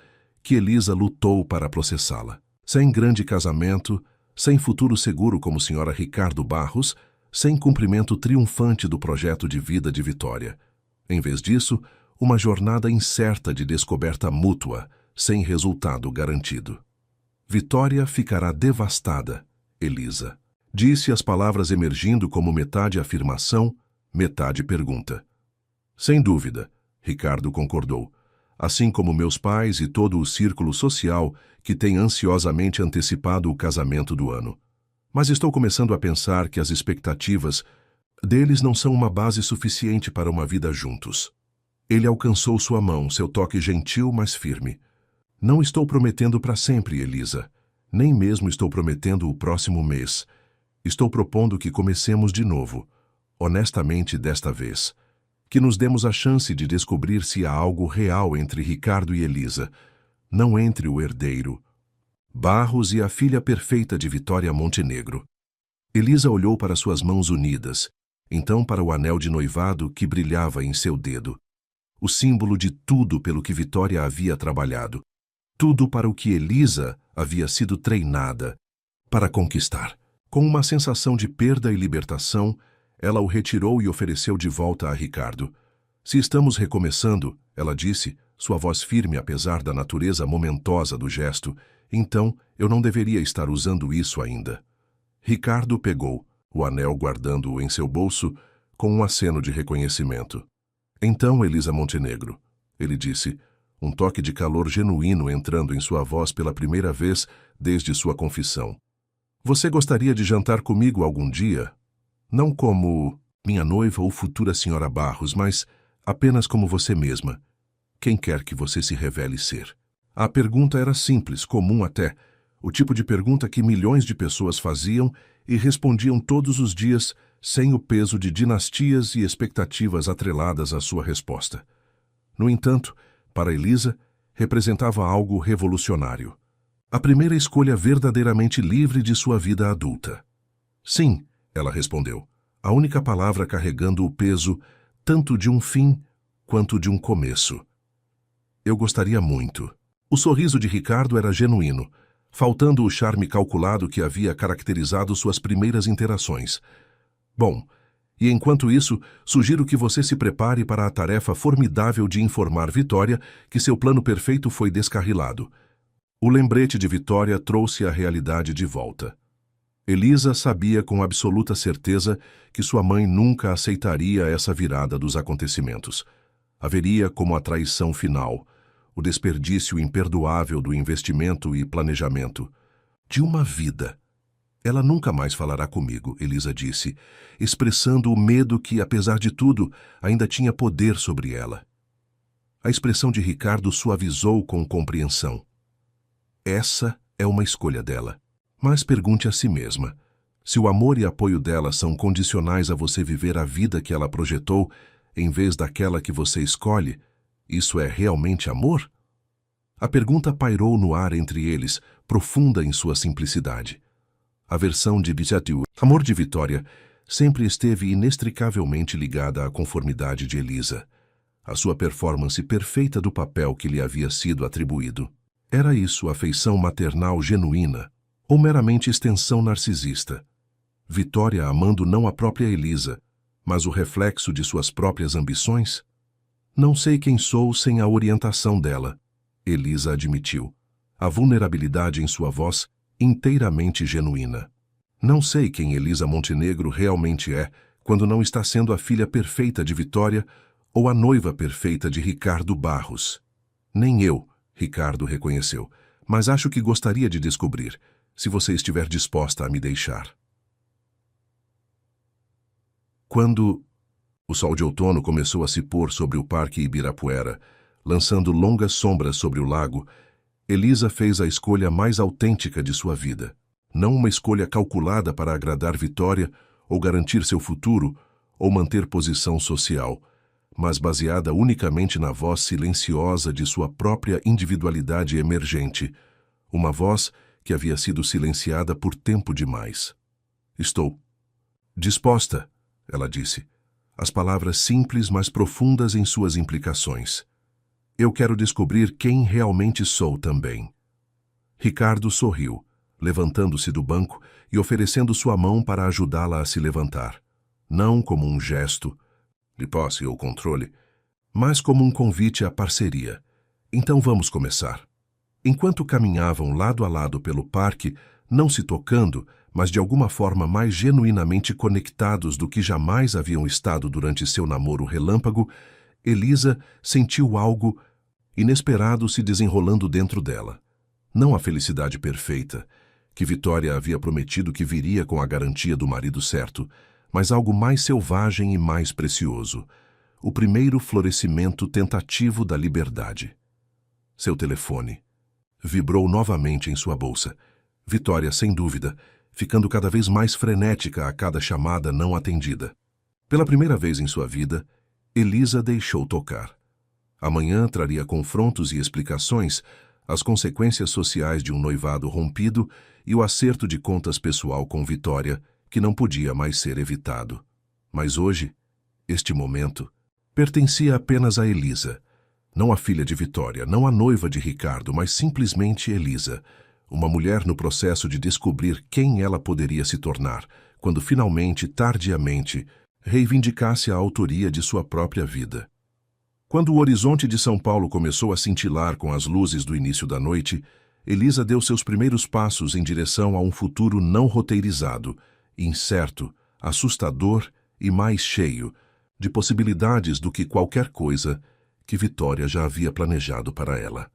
que Elisa lutou para processá-la. Sem grande casamento, sem futuro seguro como Sra. Ricardo Barros, sem cumprimento triunfante do projeto de vida de Vitória. Em vez disso, uma jornada incerta de descoberta mútua, sem resultado garantido. Vitória ficará devastada, Elisa. Disse as palavras emergindo como metade afirmação, metade pergunta. Sem dúvida, Ricardo concordou, assim como meus pais e todo o círculo social que tem ansiosamente antecipado o casamento do ano. Mas estou começando a pensar que as expectativas deles não são uma base suficiente para uma vida juntos. Ele alcançou sua mão, seu toque gentil, mas firme. Não estou prometendo para sempre, Elisa. Nem mesmo estou prometendo o próximo mês. Estou propondo que comecemos de novo, honestamente desta vez. Que nos demos a chance de descobrir se há algo real entre Ricardo e Elisa, não entre o herdeiro Barros e a filha perfeita de Vitória Montenegro. Elisa olhou para suas mãos unidas, então para o anel de noivado que brilhava em seu dedo. O símbolo de tudo pelo que Vitória havia trabalhado. Tudo para o que Elisa havia sido treinada para conquistar. Com uma sensação de perda e libertação, ela o retirou e ofereceu de volta a Ricardo. Se estamos recomeçando, ela disse, sua voz firme apesar da natureza momentosa do gesto, então eu não deveria estar usando isso ainda. Ricardo pegou, o anel guardando-o em seu bolso, com um aceno de reconhecimento. Então, Elisa Montenegro, ele disse, um toque de calor genuíno entrando em sua voz pela primeira vez desde sua confissão. Você gostaria de jantar comigo algum dia? Não como minha noiva ou futura senhora Barros, mas apenas como você mesma. Quem quer que você se revele ser. A pergunta era simples, comum até, o tipo de pergunta que milhões de pessoas faziam e respondiam todos os dias sem o peso de dinastias e expectativas atreladas à sua resposta. No entanto, para Elisa, representava algo revolucionário. A primeira escolha verdadeiramente livre de sua vida adulta. Sim, ela respondeu, a única palavra carregando o peso tanto de um fim quanto de um começo. Eu gostaria muito. O sorriso de Ricardo era genuíno, faltando o charme calculado que havia caracterizado suas primeiras interações. Bom, e enquanto isso, sugiro que você se prepare para a tarefa formidável de informar Vitória que seu plano perfeito foi descarrilado. O lembrete de Vitória trouxe a realidade de volta. Elisa sabia com absoluta certeza que sua mãe nunca aceitaria essa virada dos acontecimentos. Haveria como a traição final, o desperdício imperdoável do investimento e planejamento. De uma vida. Ela nunca mais falará comigo, Elisa disse, expressando o medo que, apesar de tudo, ainda tinha poder sobre ela. A expressão de Ricardo suavizou com compreensão. Essa é uma escolha dela. Mas pergunte a si mesma, se o amor e apoio dela são condicionais a você viver a vida que ela projetou, em vez daquela que você escolhe, isso é realmente amor? A pergunta pairou no ar entre eles, profunda em sua simplicidade. A versão de Bijatu, amor de Vitória, sempre esteve inextricavelmente ligada à conformidade de Elisa, a sua performance perfeita do papel que lhe havia sido atribuído. Era isso afeição maternal genuína, ou meramente extensão narcisista? Vitória amando não a própria Elisa, mas o reflexo de suas próprias ambições? Não sei quem sou sem a orientação dela, Elisa admitiu, a vulnerabilidade em sua voz inteiramente genuína. Não sei quem Elisa Montenegro realmente é quando não está sendo a filha perfeita de Vitória ou a noiva perfeita de Ricardo Barros. Nem eu, Ricardo reconheceu, mas acho que gostaria de descobrir, se você estiver disposta a me deixar. Quando o sol de outono começou a se pôr sobre o Parque Ibirapuera, lançando longas sombras sobre o lago, Elisa fez a escolha mais autêntica de sua vida. Não uma escolha calculada para agradar Vitória ou garantir seu futuro ou manter posição social, mas baseada unicamente na voz silenciosa de sua própria individualidade emergente, uma voz que havia sido silenciada por tempo demais. Estou disposta, ela disse, as palavras simples mas profundas em suas implicações. Eu quero descobrir quem realmente sou também. Ricardo sorriu, levantando-se do banco e oferecendo sua mão para ajudá-la a se levantar. Não como um gesto, de posse ou controle, mas como um convite à parceria. Então vamos começar. Enquanto caminhavam lado a lado pelo parque, não se tocando, mas de alguma forma mais genuinamente conectados do que jamais haviam estado durante seu namoro relâmpago, Elisa sentiu algo inesperado se desenrolando dentro dela. Não a felicidade perfeita, que Vitória havia prometido que viria com a garantia do marido certo, mas algo mais selvagem e mais precioso, o primeiro florescimento tentativo da liberdade. Seu telefone vibrou novamente em sua bolsa. Vitória, sem dúvida, ficando cada vez mais frenética a cada chamada não atendida. Pela primeira vez em sua vida, Elisa deixou tocar. Amanhã traria confrontos e explicações, as consequências sociais de um noivado rompido e o acerto de contas pessoal com Vitória, que não podia mais ser evitado. Mas hoje, este momento, pertencia apenas a Elisa. Não a filha de Vitória, não a noiva de Ricardo, mas simplesmente Elisa, uma mulher no processo de descobrir quem ela poderia se tornar, quando finalmente, tardiamente, reivindicasse a autoria de sua própria vida. Quando o horizonte de São Paulo começou a cintilar com as luzes do início da noite, Elisa deu seus primeiros passos em direção a um futuro não roteirizado, incerto, assustador e mais cheio de possibilidades do que qualquer coisa que Vitória já havia planejado para ela.